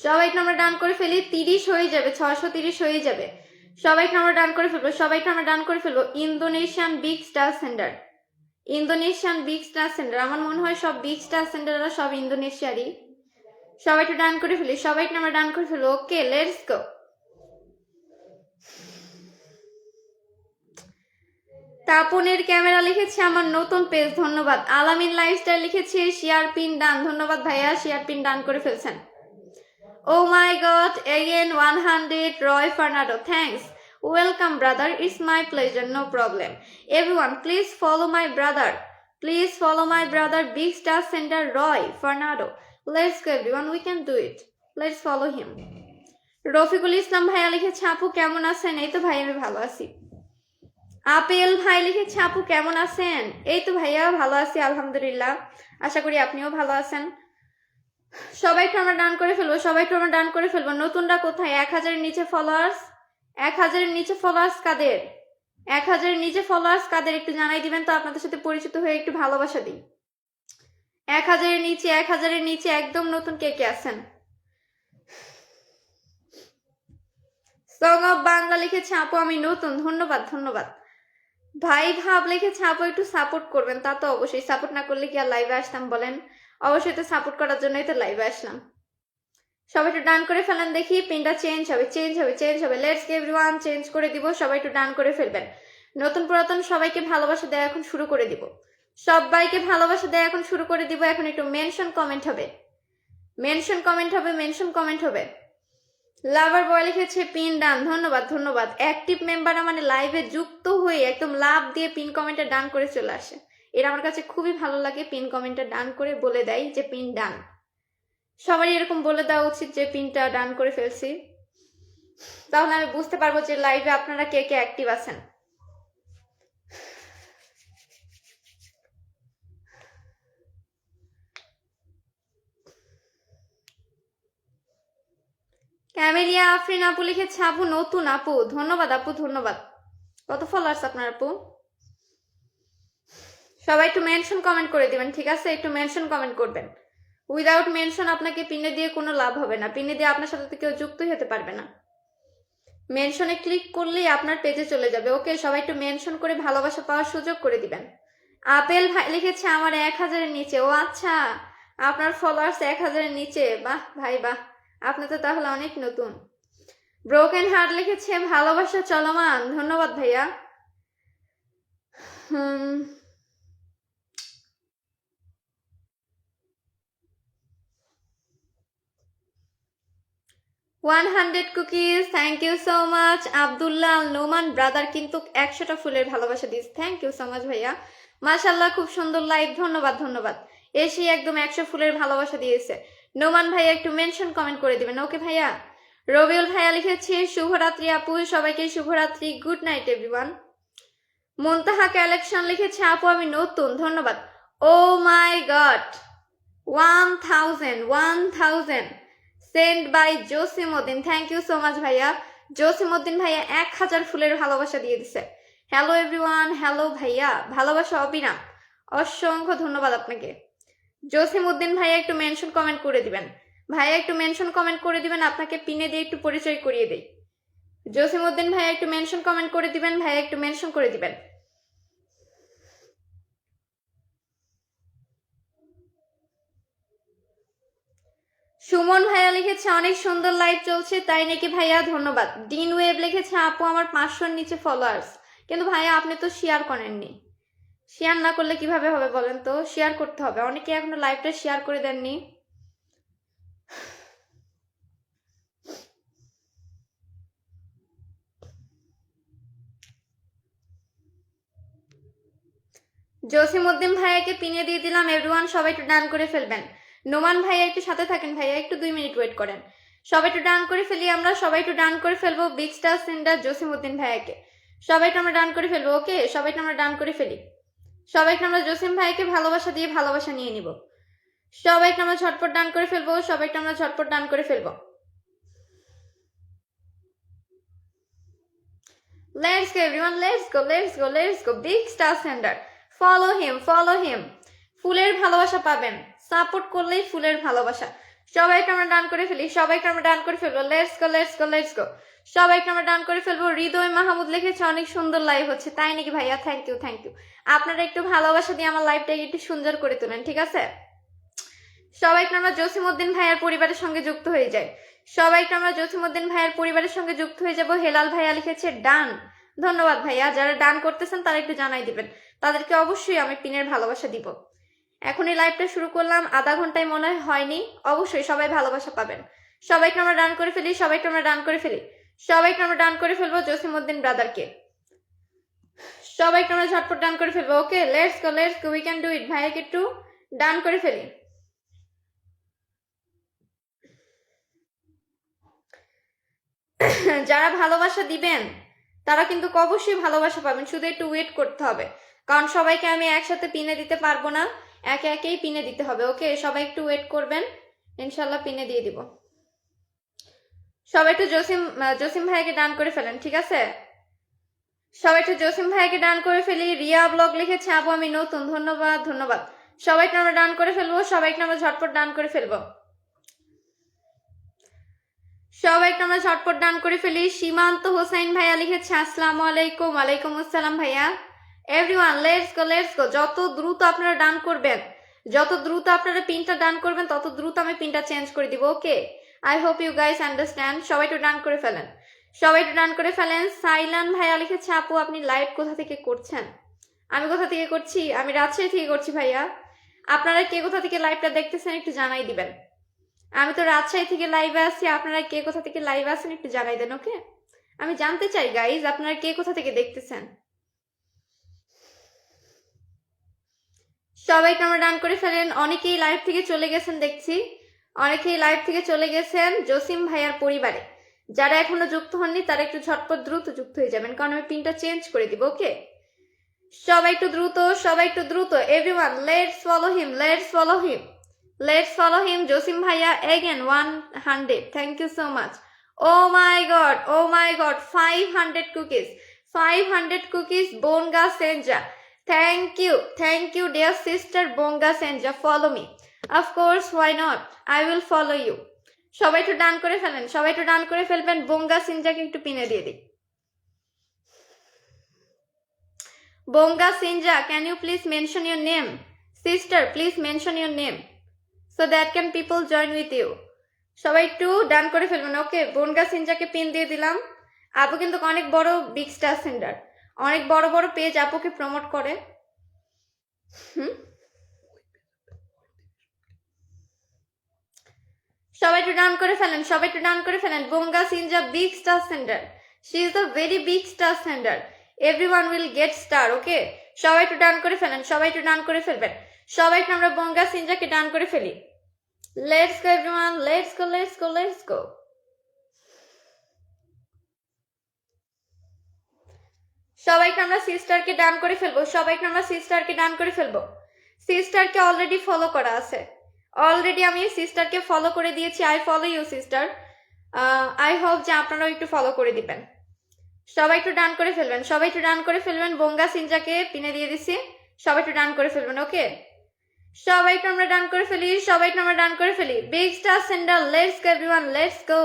সবাইকে আমরা ডান করে ফেলি, 30 হয়ে যাবে, 630 হয়ে যাবে। সবাইকে আমরা ডান করে ফেলবো, সবাইকে আমরা ডান করে ফেলবো। Indonesian big star sender, Indonesian big star sender, আমার মনে হয় সব বিগ স্টার সেন্ডাররা সব ইন্দোনেশিয়ারই। সবাই একটু ডান করে ফেলি, সবাইকে আমরা ডান করে ফেলবো। Okay let's go. তাপনের ক্যামেরা লিখেছে আমার নতুন পেজ, ধন্যবাদ। আলামিন লাইফস্টাইল লিখেছে শেয়ার পিন ডান, ধন্যবাদ ভাইয়া, শেয়ার পিন ডান করে ফেলছেন। Oh my god, again 100 Roy Fernando, thanks. Welcome brother, it's my pleasure, no problem. Everyone, please follow my brother. Please follow my brother, Big Star Center Roy Fernando. Let's go everyone, we can do it. Let's follow him. Rafiqul Islam ভাইয়া লিখেছে আপু কেমন আছেন? এই তো ভাই আমি ভালো আছি। আপেল ভাই লিখেছে আপু কেমন আছেন? এই তো ভাইয়া ভালো আছি আলহামদুলিল্লাহ, আশা করি আপনিও ভালো আছেন। সবাইকে আমরা ডান করে ফেলবো, সবাইকে আমরা ডান করে ফেলবো। নতুনরা কোথায়? 1000-এর নিচে ফলোয়ার্স, 1000-এর নিচে ফলোয়ার্স কাদের? 1000-এর নিচে ফলোয়ার্স কাদের একটু জানাই দিবেন তো, আপনাদের সাথে পরিচিত হয়ে একটু ভালোবাসা দিই। 1000-এর নিচে, 1000-এর নিচে একদম নতুন কে কে আছেন? সং অফ বাংলা লিখেছে আপু আমি নতুন, ধন্যবাদ ধন্যবাদ। ভাই ভাব লিখেছে আপু একটু সাপোর্ট করবেন, তা তো অবশ্যই, সাপোর্ট না করলে কি আর লাইভে আসতাম বলেন? অবশ্যই তো সাপোর্ট করার জন্যই তো লাইভে আসলাম। সবাই একটু ডান করে ফেলেন দেখি, পিনটা চেঞ্জ হবে চেঞ্জ হবে চেঞ্জ হবে। লেটস গো এভরিওয়ান, চেঞ্জ করে দিব। সবাই একটু ডান করে ফেলবেন। নতুন পুরাতন সবাইকে ভালোবাসা দেওয়া এখন শুরু করে দিব, সবাইকে ভালোবাসা দেওয়া এখন শুরু করে দিব। এখন একটু মেনশন কমেন্ট হবে, মেনশন কমেন্ট হবে, মেনশন কমেন্ট হবে। লাভার বয় লিখেছে পিন ডান, ধন্যবাদ ধন্যবাদ। অ্যাক্টিভ মেম্বাররা মানে লাইভে যুক্ত হয়ে একদম লাভ দিয়ে পিন কমেন্টে ডান করে চলে আসে, এটা আমার কাছে খুবই ভালো লাগে। পিন কমেন্টে ডান করে বলে দেয় যে পিন ডান। সবারই এরকম বলে দেওয়া উচিত যে পিনটা ডান করে ফেলছি, তাহলে আমি বুঝতে পারবো যে লাইভে আপনারা কে কে অ্যাক্টিভ আছেন। ক্যামেলিয়া আফরিন আপু লিখেছে আপু নতুন আপু, ধন্যবাদ আপু ধন্যবাদ। কত ফলোয়ার্স আপনার আপু? সবাই একটু মেনশন কমেন্ট করে দিবেন, ঠিক আছে? একটু মেনশন কমেন্ট করবেন। উইদাউট মেনশন আপনাকে পিনে দিয়ে কোনো লাভ হবে না, পিনে দিয়ে আপনার সাথে কেউ যুক্তই হতে পারবে না। মেনশনে ক্লিক করলেই আপনার পেজে চলে যাবে। ওকে, সবাই একটু মেনশন করে ভালোবাসা পাওয়ার সুযোগ করে দিবেন। আপেল ভাই লিখেছে আমার 1000-এর নিচে। ও আচ্ছা, আপনার ফলোয়ার্স 1000-এর নিচে, বাহ ভাই বাহ, আপনি তো তাহলে অনেক নতুন। ব্রোকেন হার্ট লিখেছে ভালোবাসা চলমান, ধন্যবাদ ভাইয়া। 100 cookies, thank you so much. Abdullah Noman brother কিন্তু 100টা ফুলের ভালোবাসা this, thank you so much ভাইয়া। মাশাল্লাহ খুব সুন্দর লাইভ, ধন্যবাদ ধন্যবাদ। এসে একদম 100 ফুলের ভালোবাসা দিয়েছে। নোমান ভাইয়া একটু মেনশন কমেন্ট করে দিবেন, ওকে ভাইয়া। রবিউল ভাইয়া লিখেছে শুভরাত্রি আপু, সবাইকে শুভরাত্রি, good night everyone. Muntaha collection লিখেছে আপু আমি নতুন, ধন্যবাদ। Oh my god, 1000 send by Jasimuddin, thank you so much ভাইয়া। জসিমউদ্দিন ভাইয়া 1000 ফুলের ভালোবাসা দিয়ে দিছে। হ্যালো এভরিওয়ান, হ্যালো ভাইয়া, ভালোবাসা অবিরাম, অসংখ্য ধন্যবাদ আপনাকে। জসিমউদ্দিন ভাইয়া একটু মেনশন কমেন্ট করে দিবেন, ভাইয়া একটু মেনশন কমেন্ট করে দিবেন, আপনাকে পিনে দিয়ে একটু পরিচয় করিয়ে দেই। জসিমউদ্দিন ভাইয়া একটু মেনশন কমেন্ট করে দিবেন, ভাইয়া একটু মেনশন করে দিবেন। সুমন ভাইয়া লিখেছে অনেক সুন্দর লাইভ চলছে, তাই নাকি ভাইয়া? ধন্যবাদ। ডিন ওয়েব লিখেছে আপু আমার 500-র নিচে ফলোয়ার্স, কিন্তু ভাইয়া আপনি তো শেয়ার করেননি। শেয়ার না করলে কিভাবে হবে বলেন তো? শেয়ার করতে হবে, অনেকে এখনো লাইভটা শেয়ার করে দেননি। জসিমউদ্দিন ভাইয়াকে পিনে দিয়ে দিলাম, এভরিওয়ান সবাই একটু ডান করে ফেলবেন। নোমান ভাইয়া একটু সাথে থাকেন, ভাইয়া একটু 2 মিনিট ওয়েট করেন। সবাই একটু ডান করে ফেলি, আমরা সবাই একটু ডান করে ফেলবো বিগ স্টার সেন্ডার জসিমউদ্দিন ভাইয়াকে। সবাইকে আমরা ডান করে ফেলবো, ওকে? সবাইকে আমরা ডান করে ফেলি। সবাইকে আমরা জসিম ভাইকে ভালোবাসা দিয়ে ভালোবাসা নিয়ে নিব। সবাইকে আমরা ঝটপট ডান করে ফেলবো, সবাইকে আমরা ঝটপট ডান করে ফেলবো। Let's go everyone, let's go, let's go, let's go. Big star sender. Follow him, follow him. ফুলের ভালোবাসা পাবেন, সাপোর্ট করলেই ফুলের ভালোবাসা। সবাইকে আমরা ডান করে ফেলি, সবাইকে আমরা ডান করে ফেলবো। Let's go, let's go, let's go. সবাইকে আমরা ডান করে ফেলবো। হৃদয় মাহমুদ লিখেছে অনেক সুন্দর লাইভ হচ্ছে, তাই নাকি ভাইয়া? Thank you, thank you. আপনারা একটু ভালোবাসা দিয়ে আমার লাইভটাকে একটু সুন্দর করে তোলেন, ঠিক আছে? সবাইকে আমরা জসিমউদ্দিন ভাইয়ার পরিবারের সঙ্গে যুক্ত হয়ে যাই। সবাইকে আমরা জসিমউদ্দিন ভাইয়ের পরিবারের সঙ্গে যুক্ত হয়ে যাব। হেলাল ভাইয়া লিখেছে ডান। ধন্যবাদ ভাইয়া, যারা ডান করতেছেন তারা একটু জানাই দিবেন, তাদেরকে অবশ্যই আমি পিনের ভালোবাসা দিব। এখন এই লাইভটা শুরু করলাম, আধা ঘন্টায় মনে হয়নি, অবশ্যই সবাই ভালোবাসা পাবেন। সবাইকে আমরা ডান করে ফেলি, সবাইকে আমরা ডান করে ফেলি। সবাইকে আমরা ডান করে ফেলবো জসিমউদ্দিন ব্রাদারকে। সবাইকে আমরা ঝটপট ডান করে ফেলবো, okay? Let's go, let's go, we can do it. ভাইয়াকে একটু ডান করে ফেলি। যারা ভালোবাসা দিবেন তারা কিন্তু অবশ্যই ভালোবাসা পাবেন, শুধু একটু ওয়েট করতে হবে, কারণ সবাইকে আমি একসাথে পিনে দিতে পারবো না, একে একেই পিনে দিতে হবে, ওকে? সবাই একটু ওয়েট করবেন, ইনশাল্লাহ পিনে দিয়ে দিব। সবাই একটু জসিম ভাইকে ডান করে ফেলেন, ঠিক আছে? সবাই একটু জসিম ভাইকে ডান করে ফেলি। রিয়া ব্লগ লিখেছে আপু আমি নতুন, ধন্যবাদ, ধন্যবাদ। সবাইকে আমরা ডান করে ফেলবো, সবাইকে আমরা ঝটপট ডান করে ফেলবো। সবাইকে আমরা ঝটপট ডান করে ফেলি। সীমান্ত হোসাইন ভাইয়া লিখেছে আসসালামু আলাইকুম। ওয়ালাইকুম আসসালাম ভাইয়া। এভরিওয়ান লেটস গো, লেটস গো। যত দ্রুত আপনারা ডান করবেন, যত দ্রুত আপনারা পিনটা ডান করবেন, তত দ্রুত আমি পিনটা চেঞ্জ করে দিব, okay? I hope you guys understand. সবাই একটু ডান করে ফেলেন, সবাই একটু ডান করে ফেলেন। সাইলান ভাইয়া লিখেছে আপু আপনি লাইভ কোথা থেকে করছেন? আমি কোথা থেকে করছি? আমি রাজশাহী থেকে করছি ভাইয়া। আপনারা কে কোথা থেকে লাইভটা দেখতেছেন একটু জানাই দিবেন। আমি তো রাজশাহী থেকে লাইভে আছি, আপনারা কে কোথা থেকে লাইভে আছেন একটু জানাই দেন, ওকে? আমি জানতে চাই গাইজ আপনারা কে কোথা থেকে দেখতেছেন। সবাইকে আমরা ডান করে ফেলেন। অনেকেই লাইভ থেকে চলে গেছেন দেখছি, অনেকেই লাইভ থেকে চলে গেছেন জসিম ভাইয়ার পরিবারে। যারা এখনো যুক্ত হননি তারা একটু ঝটপট দ্রুত যুক্ত হয়ে যাবেন, কারণ আমি পিনটা চেঞ্জ করে দিব, ওকে? সবাই একটু দ্রুত, সবাই একটু দ্রুত। Everyone let's follow him, let's follow him, let's follow him. Jasim ভাইয়া again 100, thank you so much. Oh my god, oh my god, 500 cookies, 500 cookies Bunga Senja. Thank you dear sister Bonga Senja, follow me. Of course, why not? I will follow you. সবাই একটু done করে ফেলেন, সবাই একটু done করে ফেলবেন। বঙ্গা সিনজাকে একটু পিনে দিয়ে দিই। Bonga Sinja, can you please mention your name? Sister, please mention your name so that can people join with you. সবাই একটু ডান করে ফেলবেন, ওকে? বনগা সিনজাকে পিন দিয়ে দিলাম। আপু কিন্তু অনেক বড় বিগ স্টার সেন্ডার, অনেক বড় বড় পেজ আপুকে প্রমোট করে। সবাই একটু ডান করে ফেলেন, সবাই একটু ডান করে ফেলেন। Bunga Senja big star sender, she is the very big star sender. Everyone will get star, okay? সবাই একটু ডান করে ফেলেন, সবাই একটু ডান করে ফেলবেন। সবাইকে আমরা বঙ্গা সিনজাকে ডান করে ফেলি। Let's go everyone, let's go, let's go, let's go. সবাইকে আমরা সিস্টারকে ডান করে ফেলবো, সবাইকে আমরা সিস্টারকে ডান করে ফেলবো। সিস্টারকে অলরেডি ফলো করা আছে, অলরেডি আমি সিস্টারকে ফলো করে দিয়েছি। I follow you sister. I hope যে আপনারাও একটু ফলো করে দিবেন। সবাই একটু ডান করে ফেলবেন, সবাই একটু ডান করে ফেলবেন। বঙ্গা সিনজাকে পিনে দিয়ে দিছি, সবাই একটু ডান করে ফেলবেন, ওকে? সবাইকে আমরা ডান করে ফেলি, সবাইকে আমরা ডান করে ফেলি। Big star sender, let's go everyone, let's go.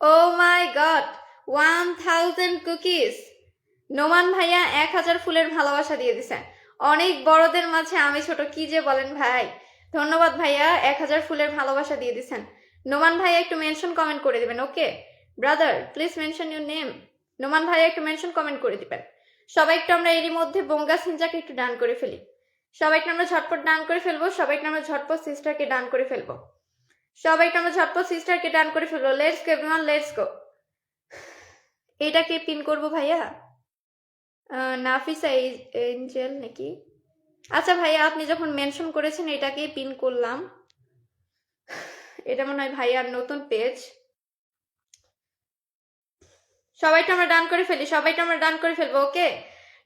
Oh my god, 1000 cookies. Noman ভাইয়া 1000 ফুলের ভালোবাসা দিয়ে দিছেন। অনেক বড়দের মাঝে আমি ছোট, কি যে বলেন ভাই। ধন্যবাদ ভাইয়া, 1000 ফুলের ভালোবাসা দিয়ে দিছেন। নোমান ভাইয়া একটু মেনশন কমেন্ট করে দিবেন, ওকে brother please mention your name. Noman ভাইয়া একটু মেনশন কমেন্ট করে দিবেন। সবাই একটু আমরা এরই মধ্যে বঙ্গা সিনজাকে একটু ডান করে ফেলি। সবাইকে আমরা ঝটপট ডান করে ফেলবো। সবাইকে আমরা ঝটপট সিস্টারকে ডান করে ফেলবো। সবাইকে আমরা ঝটপট সিস্টারকে ডান করে ফেলবো। লেটস গো এভরিওয়ান, লেটস গো। এটাকে পিন করব ভাইয়া, নাফিসা এঞ্জেল নাকি? আচ্ছা ভাইয়া, আপনি যখন মেনশন করেছেন এটাকে পিন করলাম। এটা মনে হয় ভাইয়ার নতুন পেজ। সবাইটা আমরা ডান করে ফেলি। সবাইটা আমরা ডান করে ফেলবো, ওকে।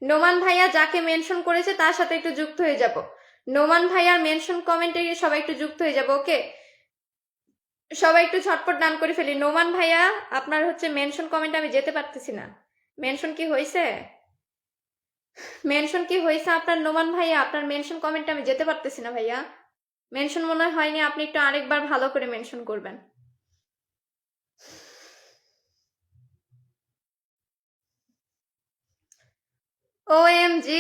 নোমান ভাইয়া যাকে মেনশন করেছে তার সাথে একটু যুক্ত হয়ে যাব। নোমান ভাইয়ার মেনশন কমেন্টে সবাই একটু যুক্ত হয়ে যাব, ওকে। সবাই একটু ঝটপট ডান করে ফেলি। নোমান ভাইয়া আপনার হচ্ছে মেনশন কমেন্ট আমি যেতে পারতেছি না। মেনশন কি হয়েছে? মেনশন কি হয়েছে আপনার নোমান ভাইয়া? আপনার মেনশন কমেন্ট আমি যেতে পারতেছি না ভাইয়া। মেনশন মনে হয়নি, আপনি একটু আরেকবার ভালো করে মেনশন করবেন। OMG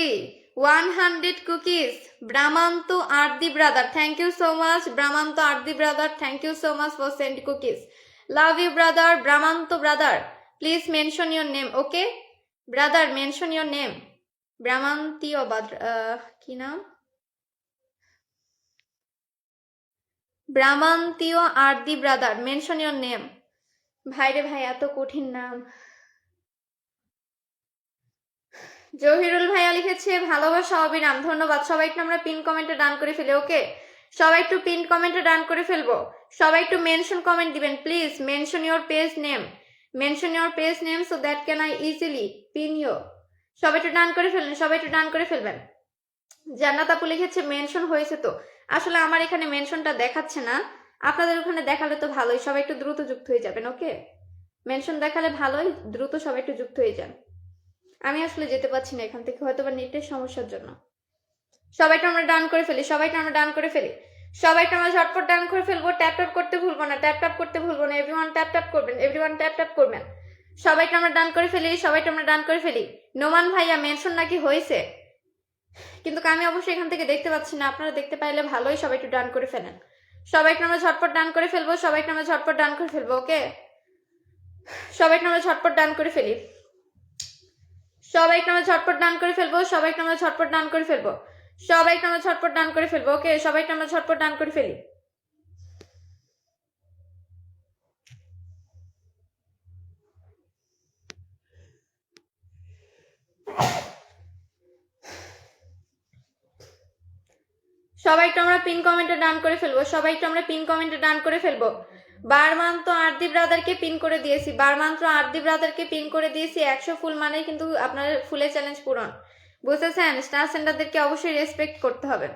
100 cookies. Brahmanto Ardi brother, thank you so much. Brahmanto Ardi brother, thank you so much for send cookies. Love you brother. Brahmanto brother, please mention your name, okay brother, mention your name. Brahmantio কি নাম? ব্রাহ্মন্তীয় আরদি brother, mention your name. ভাইরে ভাই, এত কঠিন নাম। জহিরুল ভাইয়া লিখেছে ভালোবাসা অবিরাম, ধন্যবাদ। সবাই একটু আমরা পিন কমেন্টে ডান করে ফেলি, ওকে। সবাই একটু পিন কমেন্টে ডান করে ফেলবো। সবাই একটু মেনশন কমেন্ট দিবেন please. Mention your page name, mention your page name so that can I easily pin you. সবাই একটু ডান করে ফেলবেন, সবাই একটু ডান করে ফেলবেন। জান্নাত আপু লিখেছে মেনশন হয়েছে তো। আসলে আমার এখানে মেনশনটা দেখাচ্ছে না, আপনাদের ওখানে দেখালে তো ভালোই। সবাই একটু দ্রুত যুক্ত হয়ে যাবেন, ওকে। মেনশন দেখালে ভালোই, দ্রুত সবাই একটু যুক্ত হয়ে যান। আমি আসলে যেতে পারছি না এখান থেকে, হয়তো বা নেটের সমস্যার জন্য। সবাইটা আমরা ডান করে ফেলি। সবাইটা আমরা ডান করে ফেলি। সবাইটা আমরা ঝটপট ডান করে ফেলবো। ট্যাপ ট্যাপ করতে ভুলবো না, ট্যাপ ট্যাপ করতে ভুলবো না। এভরিওয়ান ট্যাপ ট্যাপ করবেন, এভরিওয়ান ট্যাপ ট্যাপ করবেন। সবাইটা আমরা ডান করে ফেলি। সবাইটা আমরা ডান করে ফেলি। নোমান ভাইয়া মেনশন নাকি হয়েছে, কিন্তু আমি অবশ্যই এখান থেকে দেখতে পাচ্ছি না। আপনারা দেখতে পাইলে ভালোই। সবাই একটু ডান করে ফেলেন। সবাইকে আমরা ঝটপট ডান করে ফেলবো। সবাইকে আমরা ঝটপট ডান করে ফেলবো, ওকে। সবাইকে আমরা ঝটপট ডান করে ফেলি। সবাইকে আমরা ঝটপট ডান করে ফেলবো। সবাইকে আমরা ঝটপট ডান করে ফেলবো। সবাইকে আমরা ঝটপট ডান করে ফেলবো, ওকে। সবাইকে আমরা ঝটপট ডান করে ফেলি। সবাইকে আমরা পিন কমেন্টে ডান করে ফেলবো। সবাইকে আমরা পিন কমেন্টে ডান করে ফেলবো। বারমান্ত আরদি ব্রাদারকে পিন করে দিয়েছি। বারমান্ত আরদি ব্রাদারকে পিন করে দিয়েছি। 100 ফুল মানে কিন্তু আপনার ফুলের চ্যালেঞ্জ পূরণ, বুঝতেছেন? স্টার সেন্টারদেরকে অবশ্যই রেসপেক্ট করতে হবে।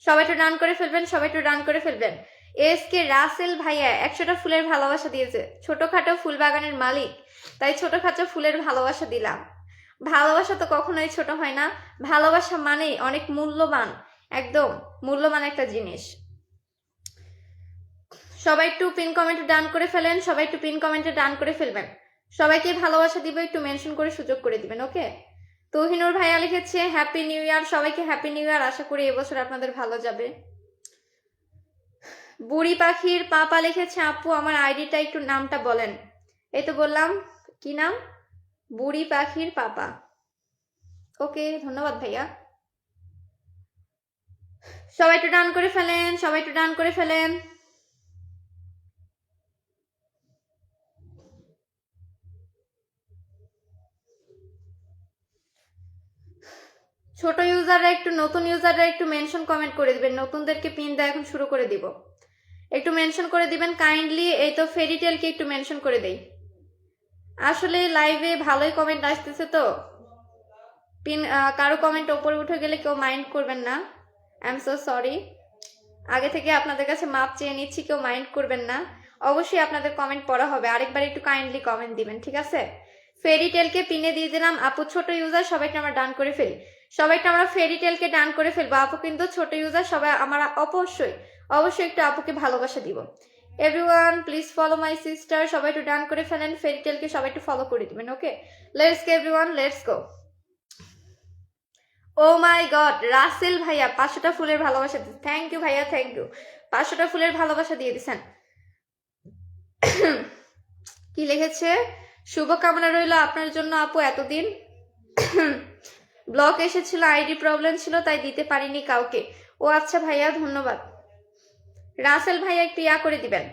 সবাই একটু ডান করে ফেলবেন। সবাই একটু ডান করে ফেলবেন। SK রাসেল ভাইয়া 100টা ফুলের ভালোবাসা দিয়েছে। ছোটখাটো ফুল বাগানের মালিক, তাই ছোটখাটো ফুলের ভালোবাসা দিলাম। ভালোবাসা তো কখনোই ছোট হয় না। ভালোবাসা মানেই অনেক মূল্যবান, একদম মূল্যবান একটা জিনিস। সবাই একটু পিন কমেন্টে ডান করে ফেলেন। সবাই একটু পিন কমেন্টে ডান করে ফেলবেন। সবাইকে ভালোবাসা দিব, একটু মেনশন করে সুযোগ করে দিবেন, ওকে। তহিনুর ভাইয়া লিখেছে হ্যাপি নিউ ইয়ার। সবাইকে হ্যাপি নিউ ইয়ার। আশা করি এবছর আপনাদের ভালো যাবে। বুড়ি পাখির পাপা লিখেছে আপু আমার আইডিটা একটু নামটা বলেন। এই তো বললাম, কি নাম? বুড়ি পাখির পাপা, ওকে। ধন্যবাদ ভাইয়া। সবাই একটু ডান করে ফেলেন। সবাই একটু ডান করে ফেলেন। ছোট ইউজাররা একটু, নতুন ইউজাররা একটু মেনশন কমেন্ট করে দিবেন। নতুনদেরকে পিন দেওয়া এখন শুরু করে দিব, একটু মেনশন করে দিবেন কাইন্ডলি। এই তো ফেরিটেলকে একটু মেনশন করে দেই। আসলে লাইভে ভালোই কমেন্ট আসতেছে তো, পিন কারো কমেন্ট ওপরে উঠে গেলে কেউ মাইন্ড করবেন না। I am so sorry. আগে থেকে আপনাদের কাছে মাপ চেয়ে নিচ্ছি, কেউ মাইন্ড করবেন না। অবশ্যই আপনাদের কমেন্ট পড়া হবে। আরেকবার একটু কাইন্ডলি কমেন্ট দিবেন, ঠিক আছে? ফেরিটেলকে পিনে দিয়ে দিলাম। আপু ছোট ইউজার, সবাইকে আমরা ডান করে ফেলি। সবাইকে আমরা ফেরিটেলকে ডান করে ফেলবো। আপু কিন্তু ছোট ইউজার, সবাই আমরা অবশ্যই অবশ্যই একটু আপুকে ভালোবাসা দিব। Everyone please follow my sister, সবাই একটু ডান করে ফেলেন, ফেরিটেলকে সবাই একটু ফলো করে দিবেন। Okay, let's go everyone, let's go. Oh my god, Rasel ভাইয়া 500টা ফুলের ভালোবাসা দিচ্ছেন, থ্যাংক ইউ ভাইয়া, থ্যাংক ইউ। 500টা ফুলের ভালোবাসা দিয়ে দিচ্ছেন। কি লিখেছে? শুভকামনা রইল আপনার জন্য আপু, এতদিন ব্লক এসেছিল, আইডি প্রবলেম ছিল তাই দিতে পারিনি কাউকে। ও আচ্ছা ভাইয়া, ধন্যবাদ। রাসেল ভাইয়া একটু ইয়া করে দিবেন,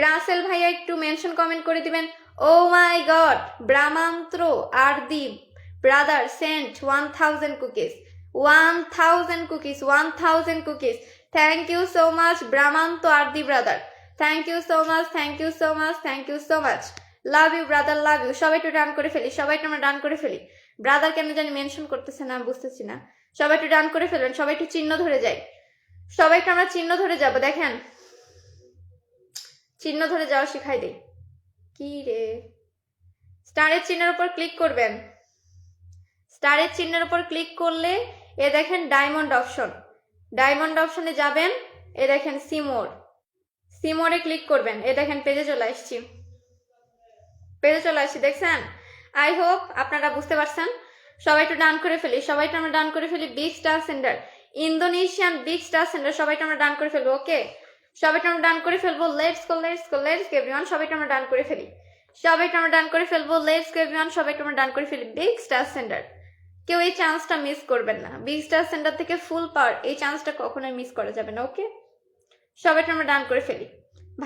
রাসেল ভাইয়া একটু মেনশন কমেন্ট করে দিবেন। Oh my god, Bramanta Ardi brother sent 1000 cookies, 1000 cookies, 1000 cookies. Thank you so much Bramanta Ardi brother, thank you so much, thank you so much, thank you so much. Love you brother, love you. সবাই একটু done করে ফেলি, সবাই একটু আমরা done করে ফেলি। Brother কেন জানি মেনশন করতেছে না, বুঝতেছি না। সবাই একটু ডান করে ফেলবেন, সবাই একটু চিহ্ন ধরে যাই, সবাই একটু আমরা চিহ্ন ধরে যাব। দেখেন, চিহ্ন ধরে যাওয়া শিখাই দিই। কি রে, স্টারের চিহ্নের উপর ক্লিক করবেন, স্টারের চিহ্নের উপর ক্লিক করলে এ দেখেন ডায়মন্ড অপশন, ডায়মন্ড অপশনে যাবেন, এ দেখেন সিমোর, সিমোরে ক্লিক করবেন, এ দেখেন পেজে চলে আসছি, পেজে চলে আসছি, দেখছেন? আই হোপ আপনারা বুঝতে পারছেন। সবাই একটু ডান করে ফেলি, সবাই একটু আমরা ডান করে ফেলি। Big star centre, Indonesian big star centre, সবাই একটু আমরা ডান করে ফেলবো। ওকে, সবাই একটু আমরা ডান করে ফেলবো। Let's go, let's go, let's go everyone, সবাই একটু আমরা ডান করে ফেলি, সবাই একটু আমরা ডান করে ফেলবো। লেটস গো এভরিওয়ান, সবাই একটু আমরা ডান করে ফেলি। বিগ স্টার সেন্টার, কেউ এই চান্সটা মিস করবেন না। বিগ স্টার সেন্টার থেকে ফুল পাওয়ার, এই চান্সটা কখনোই মিস করা যাবে না। ওকে, সবাই একটু আমরা ডান করে ফেলি।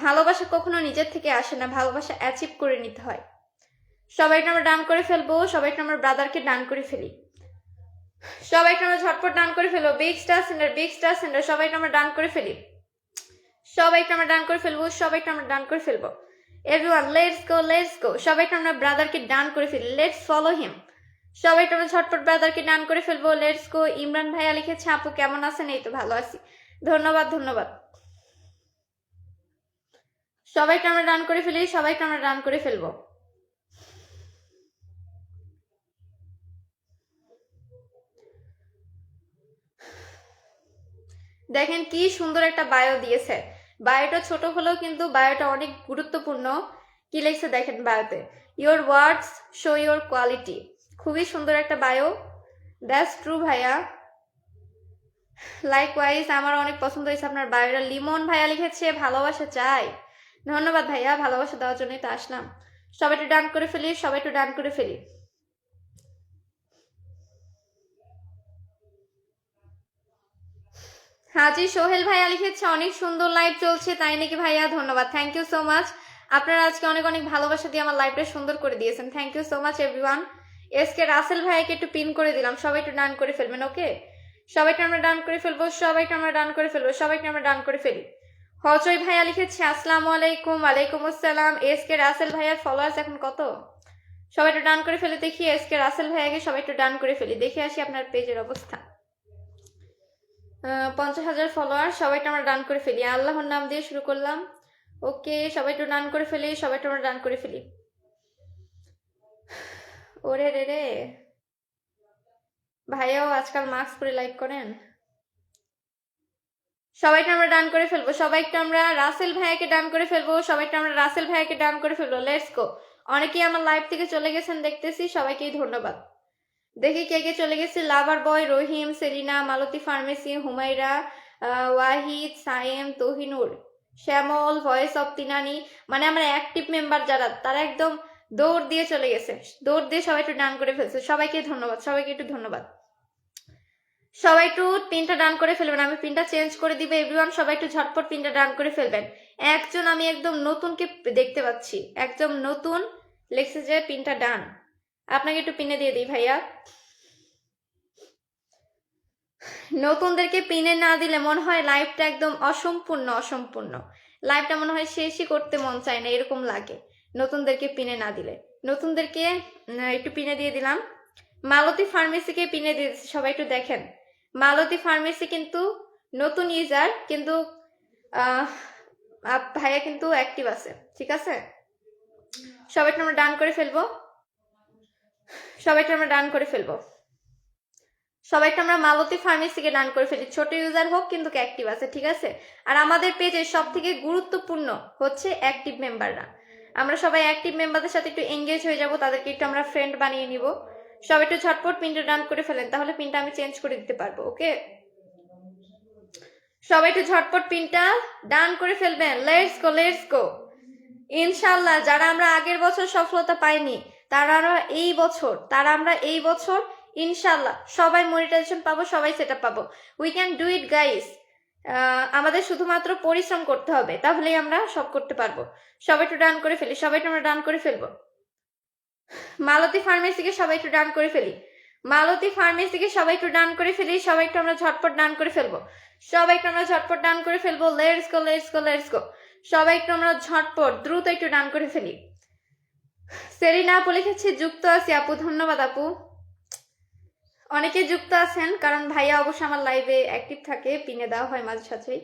ভালোবাসা কখনো নিজের থেকে আসে না, ভালোবাসা অ্যাচিভ করে নিতে হয়। সবাই একটু আমরা ডান করে ফেলবো, সবাই একটু আমরা ব্রাদারকে ডান করে ফেলি, সবাই একটু আমরা ঝটপট ডান করে ফেলবো। Big star centre, big star centre, সবাই একটু আমরা ডান করে ফেলি, সবাই একটু আমরা ডান করে ফেলবো, সবাই একটু আমরা ডান করে ফেলবো। Everyone let's go, let's go. সবাই একটু আমরা ব্রাদারকে ডান করে ফেলি, লেটস ফলো হিম। সবাই একটু আমরা ঝটপট ব্রাদারকে ডান করে ফেলবো, লেটস গো। ইমরান ভাইয়া লিখেছে আপু কেমন আছেন? এই তো ভালো আছি, ধন্যবাদ, ধন্যবাদ। সবাই একটু আমরা ডান করে ফেলি, সবাই একটু আমরা ডান করে ফেলবো। দেখেন কি সুন্দর একটা বায়ো দিয়েছে, বায়োটা ছোট হলেও কিন্তু বায়োটা অনেক গুরুত্বপূর্ণ। কি লিখছে দেখেন বায়োতে, your words show your quality. খুবই সুন্দর একটা বায়ো, দ্যাটস ট্রু ভাইয়া। লাইকওয়াইজ আমার অনেক পছন্দ হয়েছে আপনার বায়োটা। লিমন ভাইয়া লিখেছে ভালোবাসা চাই, ধন্যবাদ ভাইয়া, ভালোবাসা দেওয়ার জন্যই তো আসলাম। সবাই একটু ডান করে ফেলি, সবাই একটু ডান করে ফেলি। হাজি সোহেল ভাইয়া লিখেছে অনেক সুন্দর লাইভ চলছে, তাই নাকি ভাইয়া? ধন্যবাদ, থ্যাংক ইউ সো মাচ। আপনারা আজকে অনেক অনেক ভালোবাসা দিয়ে আমার লাইভটা সুন্দর করে দিয়েছেন, thank you so much everyone. SK Rasel ভাইয়াকে একটু পিন করে দিলাম, সবাই একটু ডান করে ফেলবেন। ওকে, সবাইকে আমরা ডান করে ফেলবো, সবাইকে আমরা ডান করে ফেলবো, সবাইকে আমরা ডান করে ফেলি। হজয় ভাইয়া লিখেছে আসসালামু আলাইকুম। ওয়ালাইকুম আসসালাম। এসকে রাসেল ভাইয়ার ফলোয়ার্স এখন কত? সবাই একটু ডান করে ফেলে দেখি, এসকে রাসেল ভাইয়াকে সবাই একটু ডান করে ফেলি, দেখে আসি আপনার পেজের অবস্থা। 50,000 ফলোয়ার, সবাইটা আমরা ডান করে ফেলি। আল্লাহর নাম দিয়ে শুরু করলাম। ওকে, সবাই একটু ডান করে ফেলি, সবাই একটু আমরা ডান করে ফেলি। ওরে রে রে, ভাইয়াও আজকাল মাস্ক পরে লাইভ করেন। সবাইটা আমরা ডান করে ফেলবো, সবাইটা আমরা রাসেল ভাইয়াকে ডান করে ফেলবো, সবাইটা আমরা রাসেল ভাইয়াকে ডান করে ফেলবো। লেটস গো। অনেকেই আমার লাইভ থেকে চলে গেছেন দেখতেছি, সবাইকেই ধন্যবাদ। দেখি কে কে চলে গেছে। Lover boy, Rahim, Selina, Malati pharmacy, Humaira, Wahid, Sayem, Tohinur, Shyamal, voice of তিনানি, মানে আমার অ্যাক্টিভ মেম্বার যারা, তারা একদম দৌড় দিয়ে চলে গেছে, দৌড় দিয়ে সবাই একটু ডান করে ফেলছে। সবাইকে ধন্যবাদ, সবাইকে একটু ধন্যবাদ। সবাই একটু পিনটা ডান করে ফেলবেন, আমি পিনটা চেঞ্জ করে দিব এভরিওয়ান। সবাই একটু ঝটপট পিনটা ডান করে ফেলবেন। একজন আমি একদম নতুনকে দেখতে পাচ্ছি, একদম নতুন লেখছে যে পিনটা ডান, আপনাকে একটু পিনে দিয়ে দিই ভাইয়া। নতুনদেরকে পিনে না দিলে মনে হয় লাইভটা একদম অসম্পূর্ণ, অসম্পূর্ণ লাইভটা মনে হয় শেষই করতে মন চায় না, এরকম লাগে নতুনদেরকে পিনে না দিলে। নতুনদেরকে একটু পিনে দিয়ে দিলাম। মালতী ফার্মেসিকে পিনে দিয়ে দিচ্ছি, সবাই একটু দেখেন। মালতী ফার্মেসি কিন্তু নতুন ইউজার, কিন্তু ভাইয়া কিন্তু অ্যাক্টিভ আছে, ঠিক আছে? সবাইকে আমরা ডান করে ফেলবো, সবাইকে আমরা ডান করে ফেলবো। সবাই একটু আমরা মালতী ফার্মেসিকে ডান করে ফেলি, ছোট ইউজার হোক কিন্তু অ্যাক্টিভ আছে, ঠিক আছে। আর আমাদের পেজের সব থেকে গুরুত্বপূর্ণ হচ্ছে অ্যাক্টিভ মেম্বাররা। আমরা সবাই অ্যাক্টিভ মেম্বারদের সাথে একটু এঙ্গেজ হয়ে যাব, তাদেরকে একটু আমরা ফ্রেন্ড বানিয়ে নিব। সবাই একটু ঝটপট পিনটা ডান করে ফেলেন, তাহলে পিনটা আমি চেঞ্জ করে দিতে পারবো। ওকে, সবাই একটু ঝটপট পিনটা ডান করে ফেলবেন। লেটস গো, লেটস গো। ইনশাল্লাহ যারা আমরা আগের বছর সফলতা পাইনি তারা আমরা এই বছর ইনশাল্লাহ সবাই মনিটাইজেশন পাবো, সবাই সেটআপ পাবো। We can do it guys. আমাদের শুধুমাত্র পরিশ্রম করতে হবে, তাহলেই আমরা সব করতে পারবো। সবাই একটু ডান করে ফেলি, সবাই একটু আমরা ডান করে ফেলবো। মালতী ফার্মেসিকে সবাই একটু ডান করে ফেলি, মালতী ফার্মেসিকে সবাই একটু ডান করে ফেলি, সবাই একটু আমরা ঝটপট ডান করে ফেলবো, সবাই একটু আমরা ঝটপট ডান করে ফেলবো। Let's go, let's go, let's go. সবাই একটু আমরা ঝটপট দ্রুত একটু ডান করে ফেলি। সেরিনা আপু লিখেছে যুক্ত আছি আপু, ধন্যবাদ আপু। অনেকে যুক্ত আছেন কারণ ভাইয়া অবশ্য আমার লাইভে অ্যাক্টিভ থাকে, পিনে দেওয়া হয় মাঝে সাঝেই।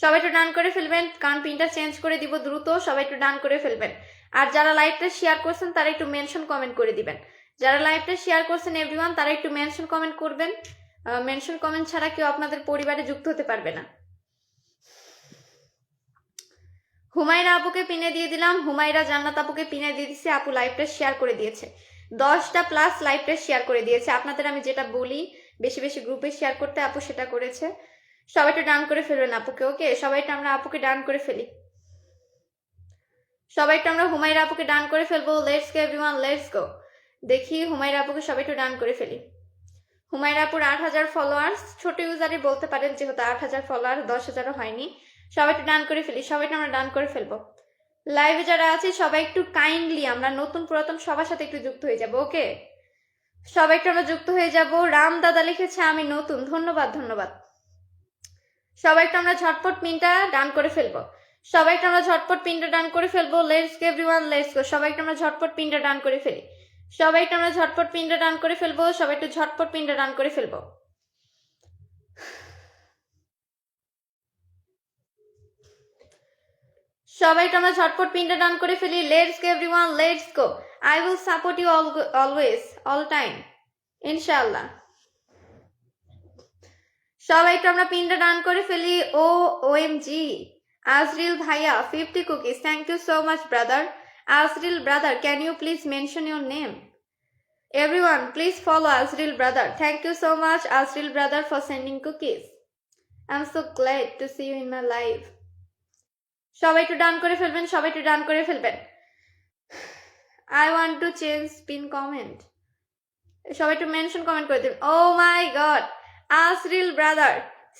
সবাই একটু ডান করে ফেলবেন কারণ পিনটা চেঞ্জ করে দিব দ্রুত, সবাই একটু ডান করে ফেলবেন। আর যারা লাইভটা শেয়ার করছেন তারা একটু মেনশন কমেন্ট করে দিবেন। যারা লাইভটা শেয়ার করছেন এভরিওয়ান তারা একটু মেনশন কমেন্ট করবেন। মেনশন কমেন্ট ছাড়া কেউ আপনাদের পরিবারে যুক্ত হতে পারবে না। হুমায়রা আপুকে পিনে দিয়ে দিলাম, হুমায়রা জান্নাত আপুকে পিনে দিয়ে দিচ্ছে, আপু লাইভটা শেয়ার করে দিয়েছে, 10টা প্লাস লাইভটা শেয়ার করে দিয়েছে। আপনাদের আমি যেটা বলি বেশি বেশি গ্রুপে শেয়ার করতে, আপু সেটা করেছে। সবাই একটু ডান করে ফেলবেন আপুকে। ওকে, সবাইটা আমরা আপুকে ডান করে ফেলি, সবাইটা আমরা হুমায়রা আপুকে ডান করে ফেলবো। লেটস গো এভরিওয়ান, লেটস গো। দেখি হুমায়রা আপুকে সবাই একটু ডান করে ফেলি। হুমায়রা আপুর 8,000 ফলোয়ার্স, ছোট ইউজারই বলতে পারেন যেহেতু 8,000 ফলোয়ার, 10,000ও হয়নি। সবাই একটু ডান করে ফেলি, সবাইটা আমরা ডান করে ফেলবো। লাইভে যারা আছে সবাই একটু কাইন্ডলি আমরা নতুন পুরাতন সবার সাথে একটু যুক্ত হয়ে যাব। ওকে, সবাই একটু আমরা যুক্ত হয়ে যাব। রাম দাদা লিখেছে আমি নতুন, ধন্যবাদ ধন্যবাদ। সবাই একটু আমরা ঝটপট পিনটা ডান করে ফেলবো, সবাই একটু আমরা ঝটপট পিনটা ডান করে ফেলবো। Let's go everyone, let's go. সবাই একটু আমরা ঝটপট পিনটা ডান করে ফেলি, সবাই একটু আমরা ঝটপট পিনটা ডান করে ফেলবো, সবাই একটু ঝটপট পিনটা ডান করে ফেলবো। সবাই একটু আমরা ঝটপট পিনটা ডান করে ফেলি। Let's go everyone, let's go. I will support you always, all time, ইনশাআল্লাহ। সবাই একটু আমরা পিনটা ডান করে ফেলি। OMG আজরিল ভাইয়া 50 cookies, thank you so much brother. Azril brother, can you please mention your name? Everyone, please follow Azril brother. Thank you so much, Azril brother, for sending cookies. I'm so glad to see you in my life. সবাই একটু done করে ফেলবেন, সবাই একটু done করে ফেলবেন। I want to change pin comment. সবাই একটু মেনশন কমেন্ট করে দিন। Oh my god, Azril brother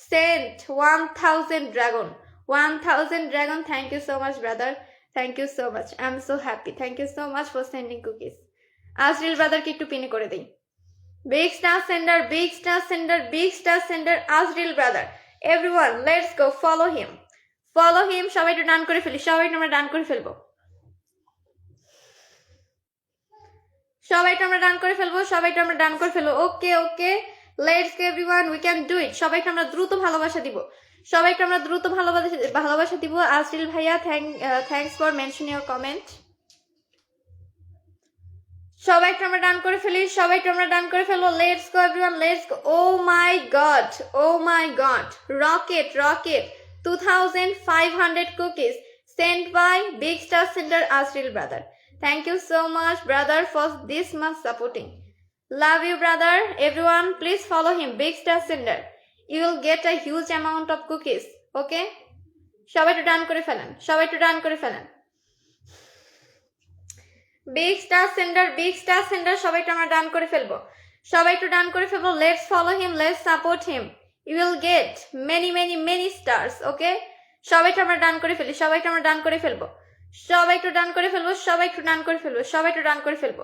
sent 1000 dragon. 1000 dragon. Thank you so much brother. Thank you so much. I'm so happy. Thank you so much for sending cookies. Azril brother কে একটু পিনে করে দেই। Big star sender, big star sender, big star sender, Azril brother. Everyone, let's go follow him. Follow him. সবাই একটু done করে ফেলি, সবাই আমরা ডান করে ফেলবো, সবাই আমরা ডান করে ফেলবো, সবাই আমরা ডান করে ফেলবো। Okay okay, let's go everyone, we can do it. সবাইকে আমরা দ্রুত ভালোবাসা দিব, সবাইকে আমরা দ্রুত ভালোবাসা দিব। আজরিল ভাইয়া thanks for mention your comment. সবাইকে আমরা ডান করে ফেলি, সবাইকে আমরা ডান করে ফেলবো। Let's go everyone, let's go. Oh my god, oh my god, rocket rocket 2500 cookies sent by big star sender Azril brother. Thank you so much brother for this much supporting. Love you brother. Everyone please follow him, big star sender. You will get a huge amount of cookies. Okay, সবাই একটু done করে ফেলেন, সবাই একটু done করে ফেলেন। Big star sender সবাই একটু আমরা ডান করে ফেলবো, সবাই একটু ডান করে ফেলবো। Let's follow him, let's support him. You will get many stars. Okay, সবাই একটু আমরা ডান করে ফেলি, সবাই একটু আমরা ডান করে ফেলবো, সবাই একটু ডান করে ফেলবো, সবাই একটু ডান করে ফেলবো, সবাই একটু ডান করে ফেলবো।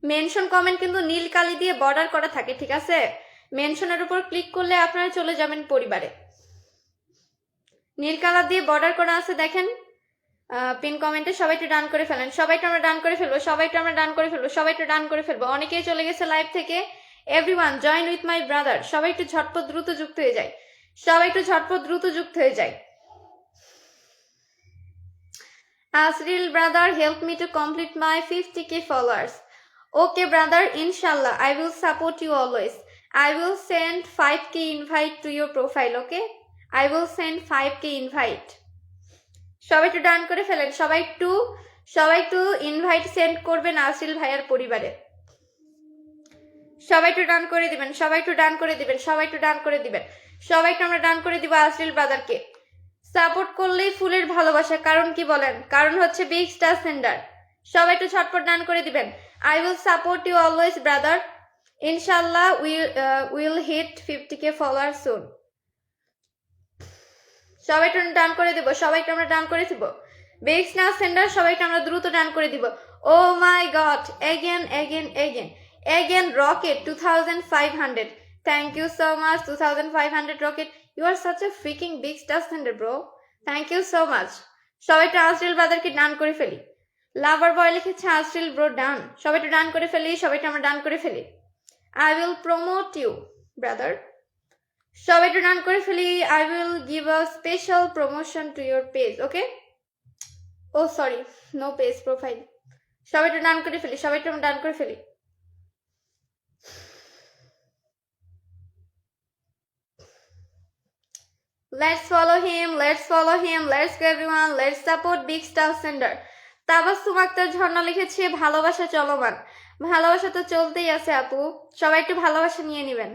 মেনশন কমেন্ট কিন্তু নীল কালি দিয়ে বর্ডার করা থাকে, ঠিক আছে? মেনশনের উপর ক্লিক করলে আপনারা চলে যাবেন পরিবারে। নীল কালার দিয়ে বর্ডার করা আছে দেখেন পিন কমেন্টে। সবাই একটু ডান করে ফেলেন, সবাই একটু আমরা ডান করে ফেলবো, সবাই একটু আমরা ডান করে ফেলবো, সবাই একটু ডান করে ফেলবো। অনেকেই চলে গেছে লাইভ থেকে। Everyone join with my brother. সবাই একটু ঝটপট দ্রুত যুক্ত হয়ে যায়, সবাই একটু ঝটপট দ্রুত যুক্ত হয়ে যায়। Asril brother, help me to complete my 50k followers. Okay brother, inshallah, I will support you always. I will send 5k invite to your profile, okay? I will send 5k invite. সবাই একটু done করে ফেলেন, সবাই একটু invite send করবেন আসরিল ভাইয়ার পরিবারে। সবাই একটু ডান করে দিবেন, সবাই একটু ডান করে দিবেন, সবাই একটু ডান করে দিবেন, সবাই একটু আমরা ডান করে দিব আসরিল ব্রাদারকে। সাপোর্ট করলেই ফুলের ভালোবাসা, কারণ কি বলেন? কারণ হচ্ছে বিগ স্টার সেন্ডার। সবাই একটু ছটপট ডান করে দিবেন। I will support you always brother, ইনশাল্লাহ will hit 50k follower soon. সবাই একটু ডান করে দিব, সবাইকে আমরা ডান করে দিব। বিগ স্টার সেন্ডার, সবাইকে আমরা দ্রুত ডান করে দিব। ও my god, again rocket 2500. Thank you so much 2500 rocket. You are such a freaking big star sender bro. Thank you so much. সবাই একটু আসরিল ব্রাদারকে ডান করে ফেলি। লাভার বয় লিখেছে আসরিল ব্রো ডান। সবাই একটু ডান করে ফেলি, সবাইকে আমরা ডান করে ফেলি। I will promote you brother. সবাই একটু ডান করে ফেলি। I will give a special promotion to your page, okay? Oh sorry, no page profile. সবাই একটু ডান করে ফেলি, সবাই একটু ডান করে ফেলি। Let's follow him, let's go everyone, let's support big star sender. Tabassum Akter ঝর্ণা লিখেছে ভালোবাসা চলমান। ভালোবাসা তো চলতেই আছে আপু, সবাই একটু ভালোবাসা নিয়ে নেবেন।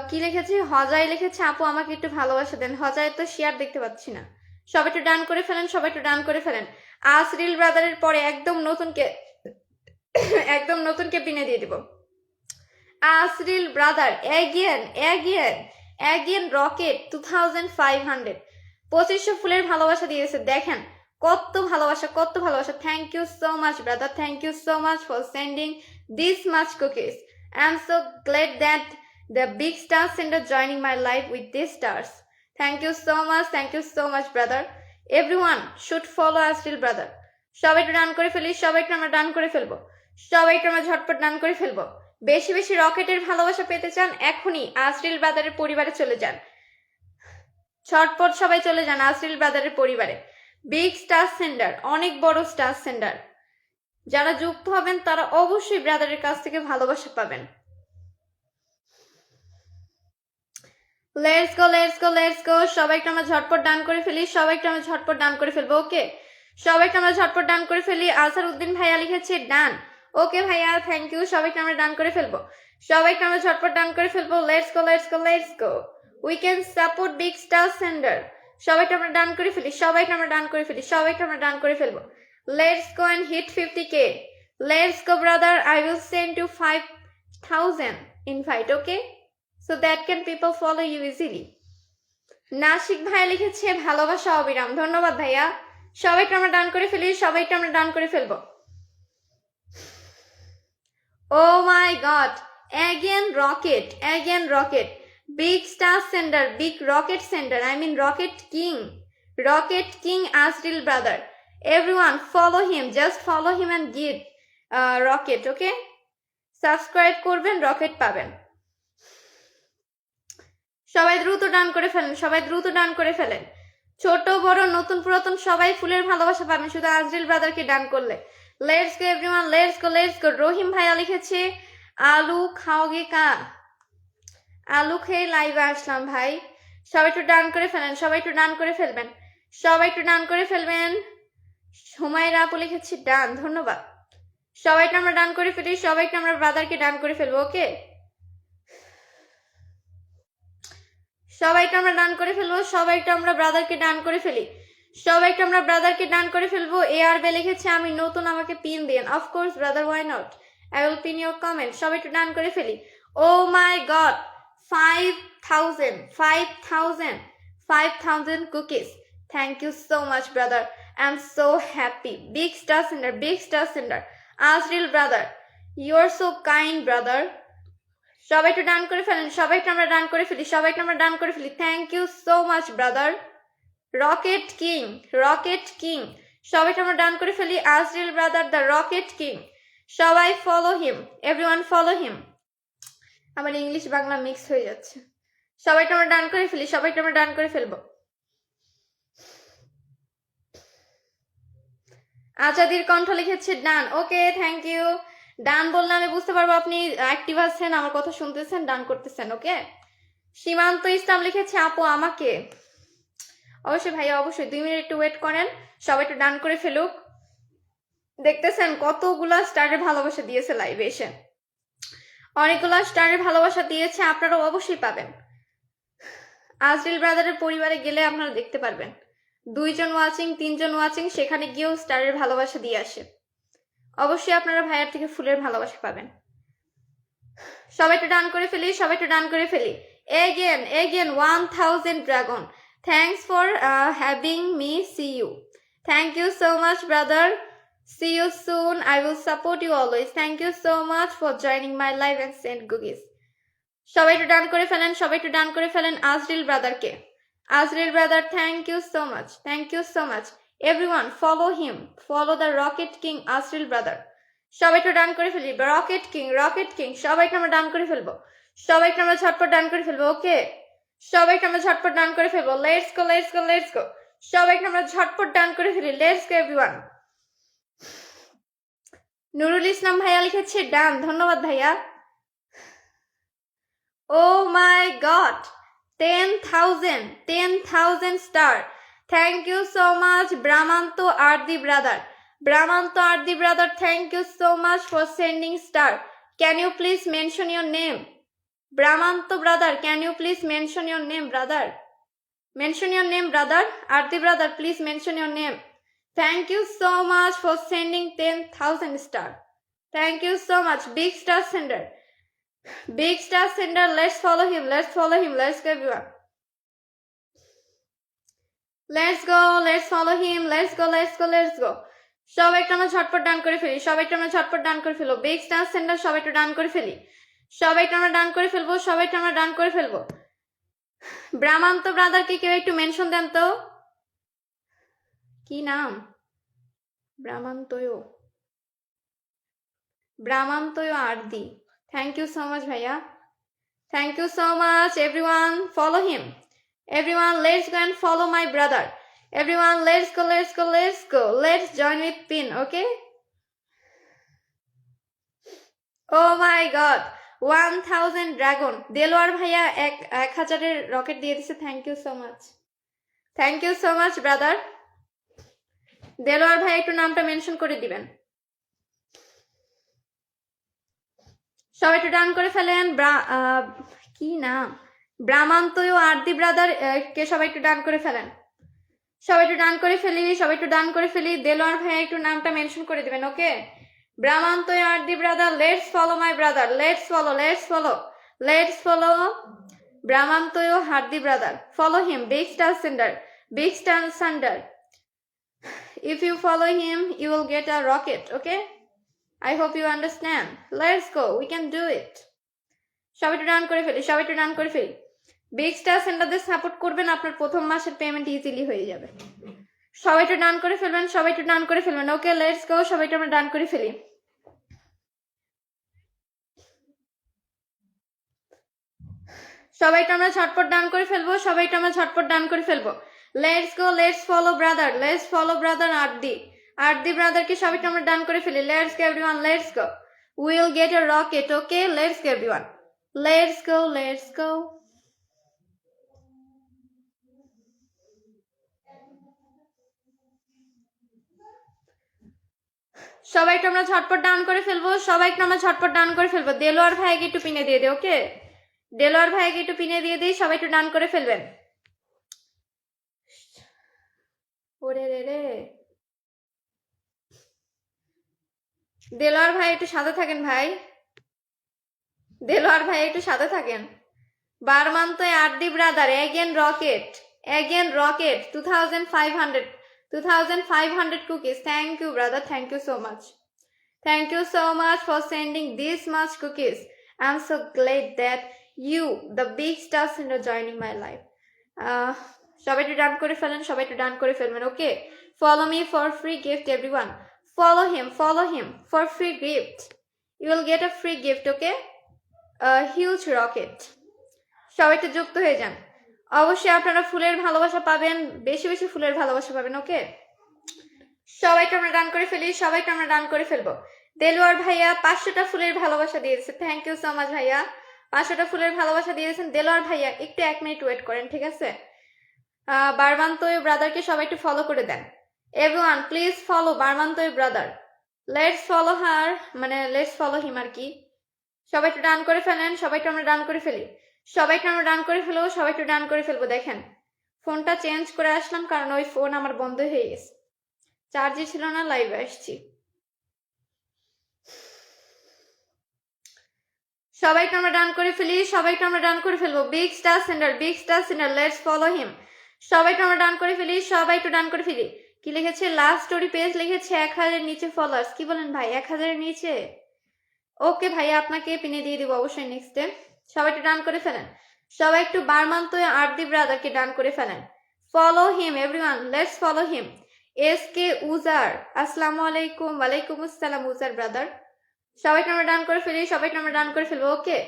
কি লিখেছে? হজাই লিখেছে আপু আমাকে একটু ভালোবাসা দেন। হজাই তো শেয়ার দেখতে পাচ্ছি না। সবাই একটু ডান করে ফেলেন, সবাই একটু ডান করে ফেলেন। আসরিল ব্রাদারের পরে একদম নতুনকে পিনে দিয়ে দিব। আসরিল ব্রাদার again rocket 2500 2500 ফুলের ভালোবাসা দিয়েছে। দেখেন কত ভালোবাসা। Thank you so much brother, thank you so much for sending this much cookies. I am so glad that the big star sender joining my life with these stars. Thank you so much brother. Everyone should follow আসরিল brother. সবাই একটু done করে ফেলি, সবাই একটু আমরা done করে ফেলবো, সবাই একটু আমরা ঝটপট ডান করে ফেলবো। বেশি বেশি রকেটের ভালোবাসা পেতে চান এখনই আসরিল ব্রাদারের পরিবারে চলে যান। ছটপট সবাই চলে যান আসরিল ব্রাদারের পরিবারে। বিগ স্টার সেন্ডার, অনেক বড় স্টার সেন্ডার। যারা যুক্ত হবেন তারা অবশ্যই ব্রাদারের কাছ থেকে ভালোবাসা পাবেন। Let's go. সবাই একটু আমরা ঝটপট ডান করে ফেলি, সবাই একটু আমরা ঝটপট ডান করে ফেলবো, ওকে? সবাই একটু আমরা ঝটপট ডান করে ফেলি। আজহার উদ্দিন ভাইয়া লিখেছে ডান। ওকে ভাইয়া, থ্যাংক ইউ। সবাইকে আমরা ডান করে ফেলবো, সবাইকে আমরা ঝটপট ডান করে ফেলবো। Let's go. We can support big star sender. সবাইকে আমরা ডান করে ফেলি, সবাইকে আমরা ডান করে ফেলবো। Let's go and hit 50k. Let's go brother, I will send you 5000 invite, okay? So that can people follow you easily. Nasik ভাইয়া লিখেছে ভালোবাসা অবিরাম। ধন্যবাদ ভাইয়া। সবাইকে আমরা ডান করে ফেলি, সবাইকে আমরা ডান করে ফেলবো। Oh my god, again rocket. Big star sender, big rocket sender, I mean rocket king Asril brother. Everyone follow him, just follow him and give rocket, okay? Subscribe করবেন, rocket পাবেন। সবাই দ্রুত ডান করে ফেলেন, ছোট বড় নতুন পুরাতন সবাই ফুলের ভালোবাসা পাবেন শুধু আসরিল ব্রাদারকে ডান করলে। Let's go everyone, let's go. Rahim ভাইয়া লিখেছে আলু খাওগে কা। আলু খেয়ে লাইভে আসলাম ভাই। সবাই একটু ডান করে ফেলবেন। হুমায়রা আপু লিখেছে ডান, ধন্যবাদ। সবাইকে আমরা ডান করে ফেলি, সবাইকে আমরা ব্রাদারকে ডান করে ফেলবো, ওকে? সবাইকে আমরা ডান করে ফেলবো, সবাইকে আমরা ব্রাদারকে ডান করে ফেলবো। AR বে লিখেছে আমি নতুন, আমাকে পিন দেন। Of course brother, why not, I will pin your comment. সবাই একটু ডান করে ফেলি। Oh my god, 5000 cookies. Thank you so much brother, I am so happy. Big star sender Asril brother, you are so kind brother. সবাই একটু done করে ফেলেন, সবাইকে আমরা ডান করে ফেলি। Thank you so much brother. Rocket king, সবাইকে আমরা ডান করে ফেলি। Azril brother the rocket king. সবাই follow him, everyone follow him. আমার ইংলিশ বাংলা মিক্স হয়ে যাচ্ছে। সবাইকে আমরা ডান করে ফেলবো। আজাদির কণ্ঠ লিখেছে ডান। ওকে, থ্যাংক ইউ। ডান বললে আমি বুঝতে পারবো আপনি অ্যাক্টিভ আছেন, আমার কথা শুনতেছেন, ডান করতেছেন। ওকে। সীমান্ত ইসলাম লিখেছে আপু আমাকে। অবশ্যই ভাইয়া, অবশ্যই 2 মিনিট একটু ওয়েট করেন, সবাই একটু ডান করে ফেলুক। দেখতেছেন কতগুলা স্টারের ভালোবাসা দিয়েছে লাইভে এসে, অনেকগুলা স্টারের ভালোবাসা দিয়েছে, আপনারা অবশ্যই পাবেন। আজরিল ব্রাদারের পরিবারে গেলে আপনারা দেখতে পারবেন 2 জন ওয়াচিং, 3 জন ওয়াচিং, সেখানে গিয়েও স্টারের ভালোবাসা দিয়ে আসে। অবশ্যই আপনারা ভাইয়ার থেকে ফুলের ভালোবাসা পাবেন। সবাই একটু ডান করে ফেলি, সবাই একটু ডান করে ফেলি। Again 1000 dragon, thanks for having me, see you. Thank you so much brother, see you soon, I will support you always. Thank you so much for joining my live and send cookies. সবাই একটু done করে ফেলেন, সবাই একটু done করে ফেলেন Azril ব্রাদারকে। Azril brother, thank you so much, thank you so much. Everyone follow him, follow the rocket king Azril brother. সবাই একটু ডান করে ফেলি, রকেট কিং, রকেট কিং, সবাইকে আমরা ডান করে ফেলবো, সবাইকে আমরা ঝটপট ডান করে ফেলবো। ওকে, সবাইকে আমরা ঝটপট ডান করে ফেলবো। Let's go, let's go, let's go. সবাইকে আমরা ঝটপট ডান করে ফেলি। Let's go everyone. Nurul Islam ভাইয়া লিখেছে ডান, ধন্যবাদ ভাইয়া। Oh my god, 10,000 star, thank you so much Bramanta Ardi brother. Bramanta Ardi brother, thank you so much for sending star. Can you please mention your name? Bramanta brother, can you please mention your name brother? Mention your name brother, Ardi brother, please mention your name. Thank you so much for sending 10,000 star. Thank you so much. Big star sender. Big star sender. Let's follow him. Let's follow him. Let's go everyone. Let's go. Let's follow him. Let's go. Let's go. Let's go. সবাই একটু আমরা ঝটপট done করে ফেলি, সবাই একটু আমরা ঝটপট ডান করে ফেলবো। বিগ স্টার সেন্ডার, সবাই একটু ডান করে ফেলি, সবাই একটু আমরা ডান করে ফেলবো, সবাই একটু আমরা ডান করে ফেলবো। ব্রাহ্মান্ত ব্রাদারকে কেউ একটু মেনশন দেন তো, কি নাম? ব্রাহ্মান্তয়, ব্রাহ্মান্তয় আরদি। থ্যাংক ইউ সো মাচ ভাইয়া, thank you so much. Everyone follow him, everyone let's go and follow my brother. Everyone let's go, let's go, let's go, let's join with pin. Okay, oh my god, 1000 dragon. Delwar ভাইয়া 1000-এর rocket দিয়ে দিছে, thank you so much, thank you so much brother. Delwar ভাই একটু নামটা mention করে দিবেন। সবাই একটু ডান করে ফেলেন। কি নাম? ব্রাহ্মান্তয় আরদি ব্রাদার কে সবাই একটু ডান করে ফেলেন, সবাই একটু ডান করে ফেলি, সবাই একটু ডান করে ফেলি। দেলোয়ার ভাই একটু নামটা মেনশন করে দিবেন। Okay, Bramantyo Ardi brother, let's follow my brother, let's follow, let's follow, let's follow Bramantyo Ardi brother. Follow him, big star sender, big star sender. If you follow him, you will get a rocket, okay? I hope you understand. Let's go, we can do it. সবাই একটু done করে ফেলি, সবাই একটু done করে ফেলি। Big star সেন্টারদের support করবেন, আপনার প্রথম মাসের পেমেন্ট ইজিলি হয়ে যাবে। সবাই একটু ডান করে ফেলবেন, সবাই একটু ডান করে ফেলবেন। ওকে, লেটস গো, সবাই একটু আমরা ডান করে ফেলি। সবাই একটু আমরা ঝটপট ডান করে ফেলবো, সবাই একটু আমরা ঝটপট ডান করে ফেলবো। Let's go, let's follow brother, let's follow brother Ardi. Ardi ব্রাদারকে সবাই একটু আমরা ডান করে ফেলি। Let's go everyone, let's go, will get a rocket. Okay, let's go everyone, let's go, let's go. সবাই একটু আমরা ঝটপট ডান করে ফেলবো, সবাই একটু আমরা ঝটপট ডান করে ফেলবো। দেলোয়ার ভাইকে একটু পিনে দিয়ে দে। ওকে, দেলোয়ার ভাইকে একটু পিনে দিয়ে দিই, সবাই একটু ডান করে ফেলবেন। ওরে রে রে, দেলোয়ার ভাই একটু সাথে থাকেন ভাই, দেলোয়ার ভাই একটু সাথে থাকেন। Bramanta Ardi brother, again rocket, again rocket, 2500 cookies. Thank you brother, thank you so much, thank you so much for sending this much cookies. I'm so glad that you, the big star sender, joining my life. সবাই একটু done করে ফেলেন, সবাই একটু done করে ফেলবেন। ওকে, follow me for free gift everyone, follow him for free gift, you will get a free gift. Okay, a huge rocket. সবাই একটু যুক্ত হয়ে যান। অবশ্যই আপনারা ফুলের ভালোবাসা পাবেন, বেশি বেশি ফুলের ভালোবাসা পাবেন। ওকে, সবাইকে আমরা ডান করে ফেলি, সবাইকে আমরা ডান করে ফেলবো। দেলোয়ার ভাইয়া 500টা ফুলের ভালোবাসা দিয়েছে, থ্যাংক ইউ সো মাচ ভাইয়া। 500টা ফুলের ভালোবাসা দিয়েছেন দেলোয়ার ভাইয়া। একটু 1 মিনিট ওয়েট করেন, ঠিক আছে? বারবান্তোয় ব্রাদারকে সবাই একটু ফলো করে দেন। Everyone please follow Bramantyo brother. Let's follow her, মানে লেটস ফলো হিম আর কি। সবাই একটু ডান করে ফেলেন, সবাইকে আমরা ডান করে ফেলি। সবাইকে আমরা ডান করে ফেলবো, সবাই একটু ডান করে ফেলবো। দেখেন ফোনটা চেঞ্জ করে আসলাম কারণ ওই ফোন আমার বন্ধ হয়ে গেছে, চার্জে ছিল না, লাইভে আসছি। সবাইকে আমরা ডান করে ফেলি, সবাইকে আমরা ডান করে ফেলবো। Big star sender, big star sender, let's follow হিম। সবাইকে আমরা ডান করে ফেলি, সবাই একটু ডান করে ফেলি। কি লিখেছে? লাস্ট স্টোরি পেজ লিখেছে 1000-এর নিচে ফলোয়ার্স। কি বলেন ভাই, 1000-এর নিচে? ওকে ভাইয়া, আপনাকে পিনে দিয়ে দিব অবশ্যই নেক্সটে। সবাই একটু ডান করে ফেলেন, সবাই একটু বারমান্ত আরদি ব্রাদারকে ডান করে ফেলেন। Follow him everyone, let's follow him. SK উজার, আসসালামু আলাইকুম। ওয়ালাইকুম আসসালাম উজার ব্রাদার। সবাইকে আমরা ডান করে ফেলি, সবাইকে আমরা ডান করে ফেলবো। ওকে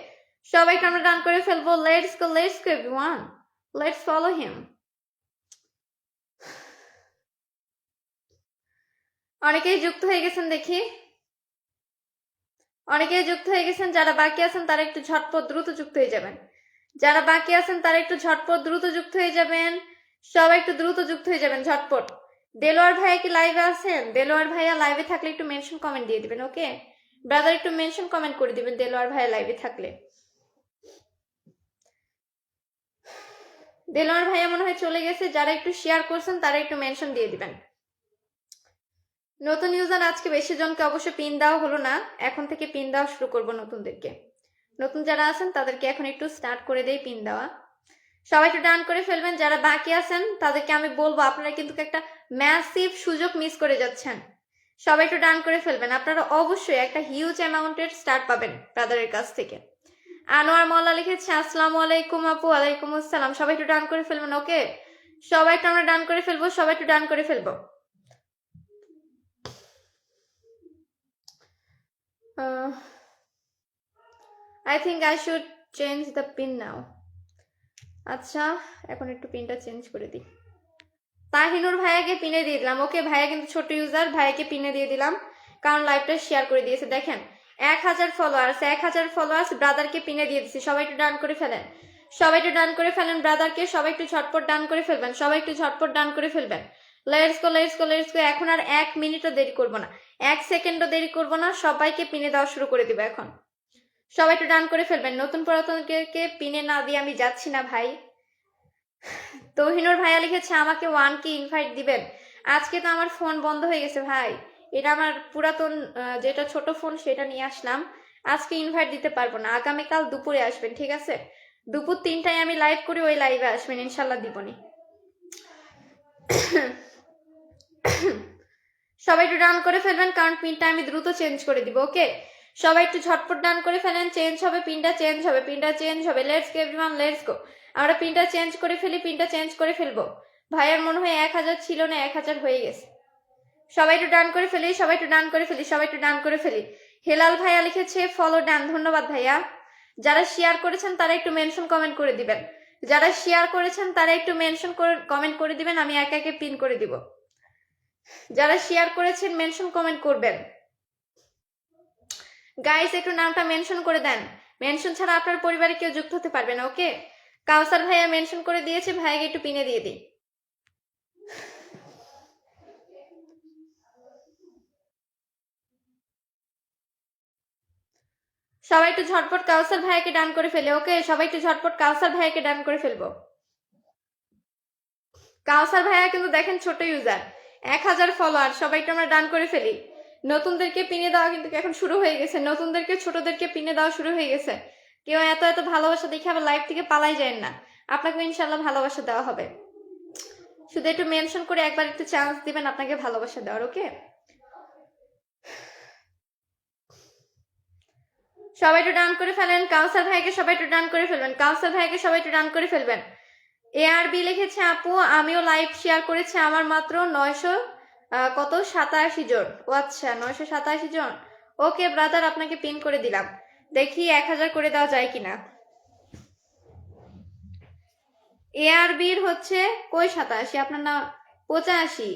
সবাইকে আমরা ডান করে ফেলবো। Let's go everyone, let's follow হিম। অনেকেই যুক্ত হয়ে গেছেন দেখি, অনেকেই যুক্ত হয়ে গেছেন। যারা বাকি আছেন তারা একটু ঝটপট দ্রুত যুক্ত হয়ে যাবেন। যারা বাকি আছেন তারা একটু ঝটপট দ্রুত যুক্ত হয়ে যাবেন। সবাই একটু দ্রুত যুক্ত হয়ে যাবেন ঝটপট। দেলোয়ার ভাইয়া কি লাইভে আছেন? দেলোয়ার ভাইয়া লাইভে থাকলে একটু মেনশন কমেন্ট দিয়ে দিবেন। ওকে ব্রাদার, একটু মেনশন কমেন্ট করে দিবেন দেলোয়ার ভাইয়া লাইভে থাকলে। দেলোয়ার ভাইয়া মনে হয় চলে গেছে। যারা একটু শেয়ার করছেন তারা একটু মেনশন দিয়ে দিবেন। নতুন ইউজার আজকে বেশি জনকে অবশ্য পিন দেওয়া হলো না, এখন থেকে পিন দেওয়া শুরু করব নতুনদেরকে। নতুন যারা আছেন তাদেরকে এখন একটু স্টার্ট করে দেই পিন দেওয়া। সবাই একটু ডান করে ফেলবেন। যারা বাকি আছেন তাদেরকে আমি বলবো, আপনারা কিন্তু একটা ম্যাসিভ সুযোগ মিস করে যাচ্ছেন। সবাই একটু ডান করে ফেলবেন, আপনারা অবশ্যই একটা হিউজ অ্যামাউন্টের স্টার্ট পাবেন ব্রাদারের কাছ থেকে। আনোয়ার মোল্লা লিখেছে আসসালামু আলাইকুম আপু। ওয়ালাইকুম আসসালাম। সবাই একটু ডান করে ফেলবেন। ওকে সবাই একটু আমরা ডান করে ফেলবো, সবাই একটু ডান করে ফেলবো। I think I should change the pin now. আচ্ছা এখন একটু পিনটা চেঞ্জ করে দিই। তাহিনুর ভাইয়াকে পিনে দিয়ে দিলাম। ওকে ভাইয়া কিন্তু ছোট ইউজার, ভাইয়াকে পিনে দিয়ে দিলাম কারণ লাইভটা শেয়ার করে দিয়েছে। দেখেন 1000 ফলোয়ার্স, 1000 ফলোয়ার্স ব্রাদারকে পিনে দিয়ে দিচ্ছি। সবাই একটু ডান করে ফেলেন, সবাই একটু ডান করে ফেলেন ব্রাদারকে। সবাই একটু ঝটপট ডান করে ফেলবেন, সবাই একটু ঝটপট ডান করে ফেলবেন। Let's go let's go let's গো। এখন আর 1 মিনিটও দেরি করবো না, 1 সেকেন্ডও দেরি করবো না, সবাইকে পিনে দেওয়া শুরু করে দিব এখন। সবাই একটু ডান করে ফেলবেন। নতুন পুরাতনকে পিনে না দিয়ে আমি যাচ্ছি না ভাই। তৌহিনুর ভাইয়া লিখেছে আমাকে 1K ইনভাইট দিবেন। আজকে তো আমার ফোন বন্ধ হয়ে গেছে ভাই, এটা আমার পুরাতন যেটা ছোট ফোন সেটা নিয়ে আসলাম। আজকে ইনভাইট দিতে পারবো না, আগামীকাল দুপুরে আসবেন, ঠিক আছে? দুপুর 3টায় আমি লাইভ করি, ওই লাইভে আসবেন, ইনশাল্লাহ দিবনি। সবাই একটু ডান করে ফেলবেন কারণ পিনটা আমি দ্রুত চেঞ্জ করে দিব। ওকে সবাই একটু ঝটপট ডান করে ফেলেন। চেঞ্জ হবে, পিনটা চেঞ্জ হবে, পিনটা চেঞ্জ হবে। লেটস গো এভরিওয়ান, লেটস গো। আমরা পিনটা চেঞ্জ করে ফেলি, পিনটা চেঞ্জ করে ফেলবো। ভাইয়ার মনে হয় 1000 ছিল না, 1000 হয়ে গেছে। সবাই একটু ডান করে ফেলি, সবাই একটু ডান করে ফেলি, সবাই একটু ডান করে ফেলি। হেলাল ভাইয়া লিখেছে ফলো ডান, ধন্যবাদ ভাইয়া। যারা শেয়ার করেছেন তারা একটু মেনশন কমেন্ট করে দিবেন। যারা শেয়ার করেছেন তারা একটু মেনশন করে কমেন্ট করে দিবেন, আমি একে একে পিন করে দিব। যারা শেয়ার করেছেন মেনশন কমেন্ট করবেন। গাইস একটু নামটা মেনশন করে দেন, মেনশন ছাড়া আপনার পরিবারে কেউ যুক্ত হতে পারবে না। ওকে কাউসার ভাইয়া মেনশন করে দিয়েছে, ভাইয়াকে একটু পিনে দিয়ে দিই। সবাই একটু ঝটপট কাউসার ভাইয়াকে ডান করে ফেলে। ওকে সবাই একটু ঝটপট কাউসার ভাইয়াকে ডান করে ফেলবো। কাউসার ভাইয়া কিন্তু দেখেন ছোট ইউজার, 1000 ফলোয়ার। সবাই একটু আমরা ডান করে ফেলি। নতুনদেরকে পিনে দেওয়া কিন্তু এখন শুরু হয়ে গেছে, নতুনদেরকে ছোটদেরকে পিনে দেওয়া শুরু হয়ে গেছে। কেউ এত এত ভালোবাসা দেখে আবার লাইভ থেকে পালাই যায় না, আপনাকে ইনশাল্লাহ ভালোবাসা দেওয়া হবে। শুধু একটু মেনশন করে একবার একটু চান্স দিবেন আপনাকে ভালোবাসা দেওয়ার। ওকে সবাই একটু ডান করে ফেলেন। কাউসার ভাইকে সবাই একটু ডান করে ফেলবেন, কাউসার ভাইকে সবাই একটু ডান করে ফেলবেন। ARB লিখেছে আপু আমিও লাইভ শেয়ার করেছি, আমার মাত্র 987 জন। ও আচ্ছা 987 জন। ওকে ব্রাদার আপনাকে পিন করে দিলাম, দেখি 1000 করে দেওয়া যায় কিনা। ARB হচ্ছে কই 87, আপনার না 85,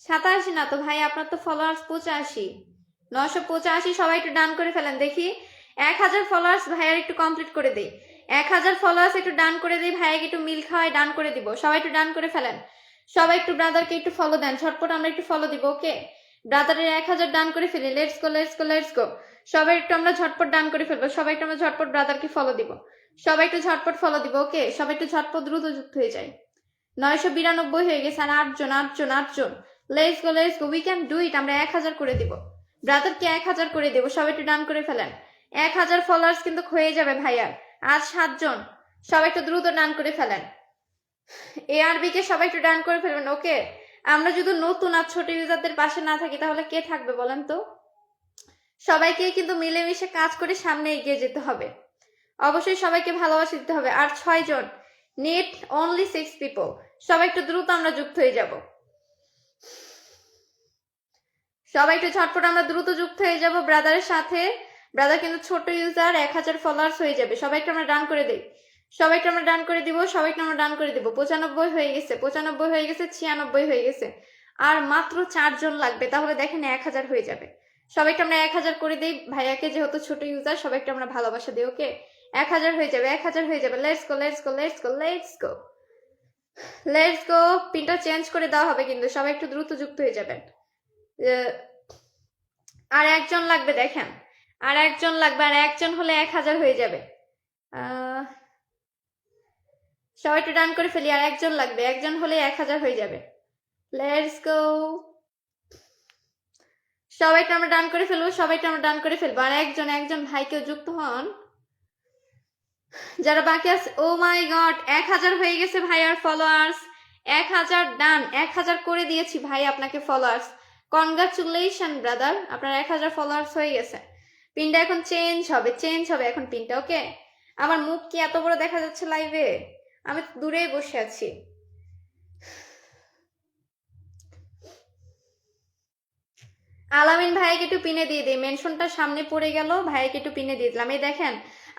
87 না তো ভাই, আপনার তো ফলোয়ার্স 85, 985। সবাই একটু ডান করে ফেলেন দেখি। 1000 ফলোয়ার্স ভাইয়ার একটু কমপ্লিট করে দেই। 1000 ফলোয়ার্স একটু ডান করে দিই, ভাইয়াকে একটু মিল খাওয়াই ডান করে দিব। সবাই একটু ডান করে ফেলেন। সবাই একটু ব্রাদারকে একটু ফলো দেন, ঝটপট আমরা একটু ফলো দিব। ওকে, ব্রাদারের 1000 ডান করে ফেলি। Let's go let's go let's go. সবাই একটু আমরা ঝটপট ডান করে ফেলবো। সবাই একটু আমরা ঝটপট ব্রাদারকে ফলো দিব। সবাই একটু ঝটপট ফলো দিব। ওকে, সবাই একটু ঝটপট দ্রুত যুক্ত হয়ে যায়। 992 হয়ে গেছে, আর 8 জন। Let's go we can do it. আমরা 1000 করে দিব, ব্রাদারকে 1000 করে দেবো। সবাই একটু ডান করে ফেলেন। 1000 ফলোয়ার্স কিন্তু হয়ে যাবে ভাইয়ার। আর 7 জন। সবাই একটু দ্রুত ডান করে ফেলেন। ARB কে সবাই একটু ডান করে ফেলবেন। ওকে, আমরা যদি নতুন আর ছোট ইউজারদের পাশে না থাকি তাহলে কে থাকবে বলেন তো? সবাইকে কিন্তু মিলেমিশে কাজ করে সামনে এগিয়ে যেতে হবে। অবশ্যই সবাইকে ভালোবাসা দিতে হবে। আর 6 জন, নিড অনলি 6 পিপল। সবাই একটু দ্রুত আমরা যুক্ত হয়ে যাব। সবাই একটু ঝটপট আমরা দ্রুত যুক্ত হয়ে যাব ব্রাদারের সাথে। ব্রাদার কিন্তু ছোট ইউজার, 1000 ফলোয়ার্স হয়ে যাবে। সবাইকে আমরা ডান করে দিই। সবাইকে আমরা ডান করে দিব। সবাইকে আমরা ডান করে দিব। 95 হয়ে গেছে, 95 হয়ে গেছে, 96 হয়ে গেছে। আর মাত্র 4 জন লাগবে, তাহলে দেখেন 1000 হয়ে যাবে। সবাইকে আমরা 1000 করে দিই। ভাইয়াকে যেহেতু ছোট ইউজার, সবাইকে আমরা ভালোবাসা দিই। ওকে, 1000 হয়ে যাবে, 1000 হয়ে যাবে। Let's go let's go let's go let's go let's গো। পিনটা চেঞ্জ করে দেওয়া হবে কিন্তু, সবাই একটু দ্রুত যুক্ত হয়ে যাবেন। আর 1 জন লাগবে, দেখেন আর 1 জন লাগবে। আর 1 জন হলে 1000 হয়ে যাবে। সবাই একটু ডান করে ফেলি। আর 1 জন লাগবে, 1 জন হলে 1000 হয়ে যাবে। Let's go. সবাইকে আমরা ডান করে ফেলবো। সবাইকে আমরা ডান করে ফেলবো। আর 1 জন ভাই কেউ যুক্ত হন যারা বাকি আছে। ও মাই গড, 1000 হয়ে গেছে ভাই। আর ফলোয়ার্স 1000 ডান, 1000 করে দিয়েছি ভাই আপনাকে ফলোয়ার্স। কনগ্রাচুলেশন ব্রাদার, আপনার 1000 ফলোয়ার্স হয়ে গেছে। পিনটা এখন চেঞ্জ হবে এখন পিনটা। ওকে, আমার মুখ কি এত বড় দেখা যাচ্ছে লাইভে? আমি দূরেই বসে আছি। আলামিন ভাইকে একটু পিনে দিয়ে দিই। মেনশনটা সামনে পড়ে গেল, ভাইকে একটু পিনে দিয়ে দিলাম। এই দেখেন,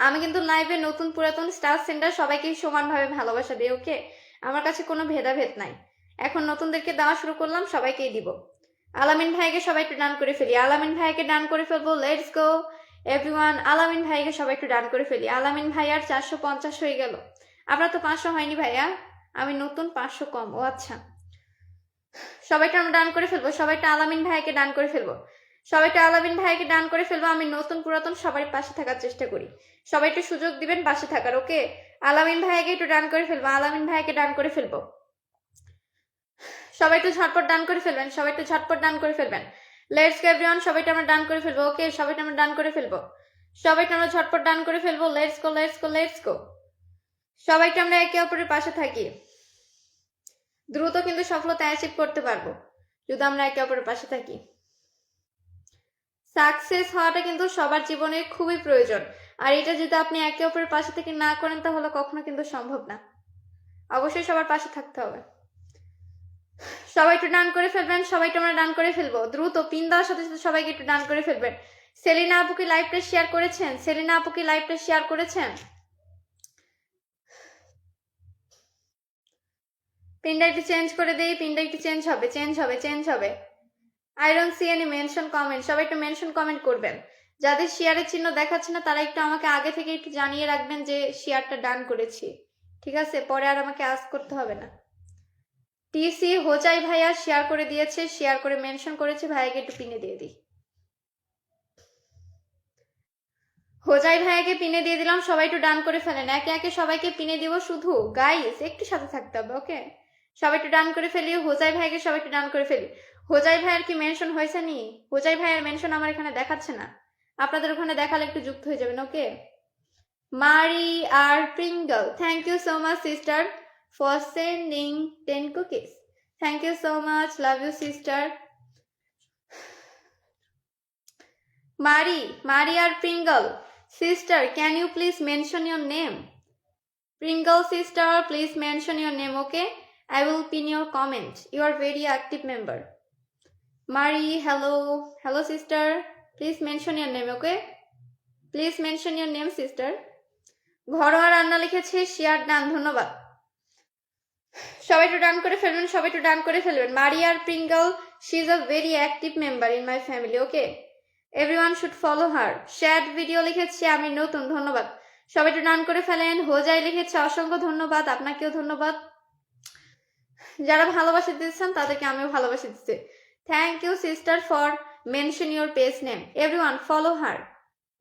আমি কিন্তু লাইভে নতুন পুরাতন স্টার সেন্টার সবাইকে সমানভাবে ভালোবাসা দিই। ওকে, আমার কাছে কোনো ভেদাভেদ নাই। এখন নতুনদেরকে দেওয়া শুরু করলাম, সবাইকেই দিব। আলামিন ভাইকে সবাই একটু ডান করে ফেলি। আলামিন ভাইকে ডান করে ফেলবো। Let's go everyone. আলামিন ভাইকে সবাই একটু ডান করে ফেলি। আলামিন ভাই আর 450 হয়ে গেল। আপনার তো 500 হয়নি ভাইয়া, আমি নতুন 500 কম। ও আচ্ছা, সবাইকে আমরা ডান করে ফেলবো। সবাইটা আলামিন ভাইকে ডান করে ফেলবো। সবাইটা আলামিন ভাইকে ডান করে ফেলবো। আমি নতুন পুরাতন সবার পাশে থাকার চেষ্টা করি। সবাই একটু সুযোগ দিবেন পাশে থাকার। ওকে, আলামিন ভাইকে একটু ডান করে ফেলবো। আলামিন ভাইকে ডান করে ফেলবো। সবাই একটু ঝটপট ডান করে ফেলবেন। সবাই একটু ঝটপট ডান করে ফেলবেন। লেটস গো এভরিওয়ান, সবাইটা আমরা ডান করে ফেলবো। ওকে, সবাইটা আমরা ডান করে ফেলবো। সবাইটা আমরা ঝটপট ডান করে ফেলবো। Let's go let's go let's go. সবাইকে আমরা একে অপরের পাশে থাকি। দ্রুত কিন্তু সফলতা অ্যাচিভ করতে পারবো যদি আমরা একে অপরের পাশে থাকি। সাকসেস হওয়াটা কিন্তু সবার জীবনে খুবই প্রয়োজন। আর এটা যদি আপনি একে অপরের পাশে থেকে না করেন তাহলে কখনো কিন্তু সম্ভব না। অবশ্যই সবার পাশে থাকতে হবে। সবাই একটু ডান করে ফেলবেন। সবাইকে আমরা ডান করে ফেলবো। দ্রুত পিন দেওয়ার সাথে সাথে সবাইকে একটু ডান করে ফেলবেন। সেলিনা আপু কি লাইভটা শেয়ার করেছেন? সেলিনা আপু কি লাইভটা শেয়ার করেছেন? পিনটা একটু চেঞ্জ করে দেই। পিনটা একটু চেঞ্জ হবে। I don't see any mention comment. সবাই একটু মেনশন কমেন্ট করবেন। যাদের শেয়ারের চিহ্ন দেখাচ্ছে না তারা একটু আমাকে আগে থেকে একটু জানিয়ে রাখবেন যে শেয়ারটা ডান করেছি। ঠিক আছে, পরে আর আমাকে আস্ক করতে হবে না। টিসি হোজাই ভাইয়া শেয়ার করে দিয়েছে, শেয়ার করে মেনশন করেছে। ভাইয়াকে একটু পিনে দিয়ে দিই। হোজাই ভাইয়াকে পিনে দিয়ে দিলাম। সবাই একটু ডান করে ফেলেন। একে একে সবাইকে পিনে দিব। শুধু গাইস একটু সাথে থাকতে হবে। ওকে, সবাই একটু ডান করে ফেলি। হোজাই ভাইকে সবাই একটু ডান করে ফেলি। হোজাই ভাইয়ের কি মেনশন হয়েছে নি? হোজাই ভাইয়ের মেনশন আমার এখানে দেখাচ্ছে না। আপনাদের ওখানে দেখালে একটু যুক্ত হয়ে যাবেন। Okay, Mari R Pringle, thank you so much sister for sending 10 cookies. Thank you so much, love you sister. Mari R Pringle sister, can you please mention your name? Pringle sister, please mention your name. Okay, I will pin your comment. You are very active member. Mari, hello sister, please mention your name. Okay, please mention your name sister. ঘরোয়া রান্না লিখেছে, share done, ধন্যবাদ। সবাই একটু done করে ফেলবেন। মারি R Pringle she is a very active member in my family. Okay, everyone should follow her. Shared video লিখেছে আমি নতুন, ধন্যবাদ। সবাই একটু ডান করে ফেলেন। হোজাই লিখেছে অসংখ্য ধন্যবাদ, আপনাকেও ধন্যবাদ। যারা ভালোবাসা দিচ্ছেন তাদেরকে আমিও ভালোবাসা দিচ্ছি। Thank you sister for mention your page name. Everyone follow her,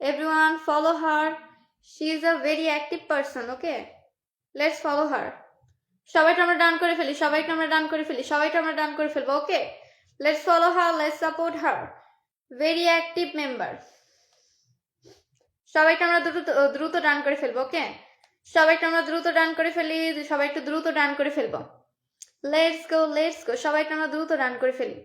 everyone follow her. She is a very active person. Okay, let's follow her. সবাইকে আমরা ডান করে ফেলি, সবাইকে আমরা ডান করে ফেলি, সবাইকে আমরা ডান করে ফেলবো। ওকে, let's follow her, let's support her. Very active member. সবাইকে আমরা দ্রুত ডান করে ফেলবো। ওকে, সবাইকে আমরা দ্রুত ডান করে ফেলি, সবাই একটু দ্রুত ডান করে ফেলবো। লেটস গো, লেটস গো, সবাইকে আমরা দ্রুত ডান করে ফেলি।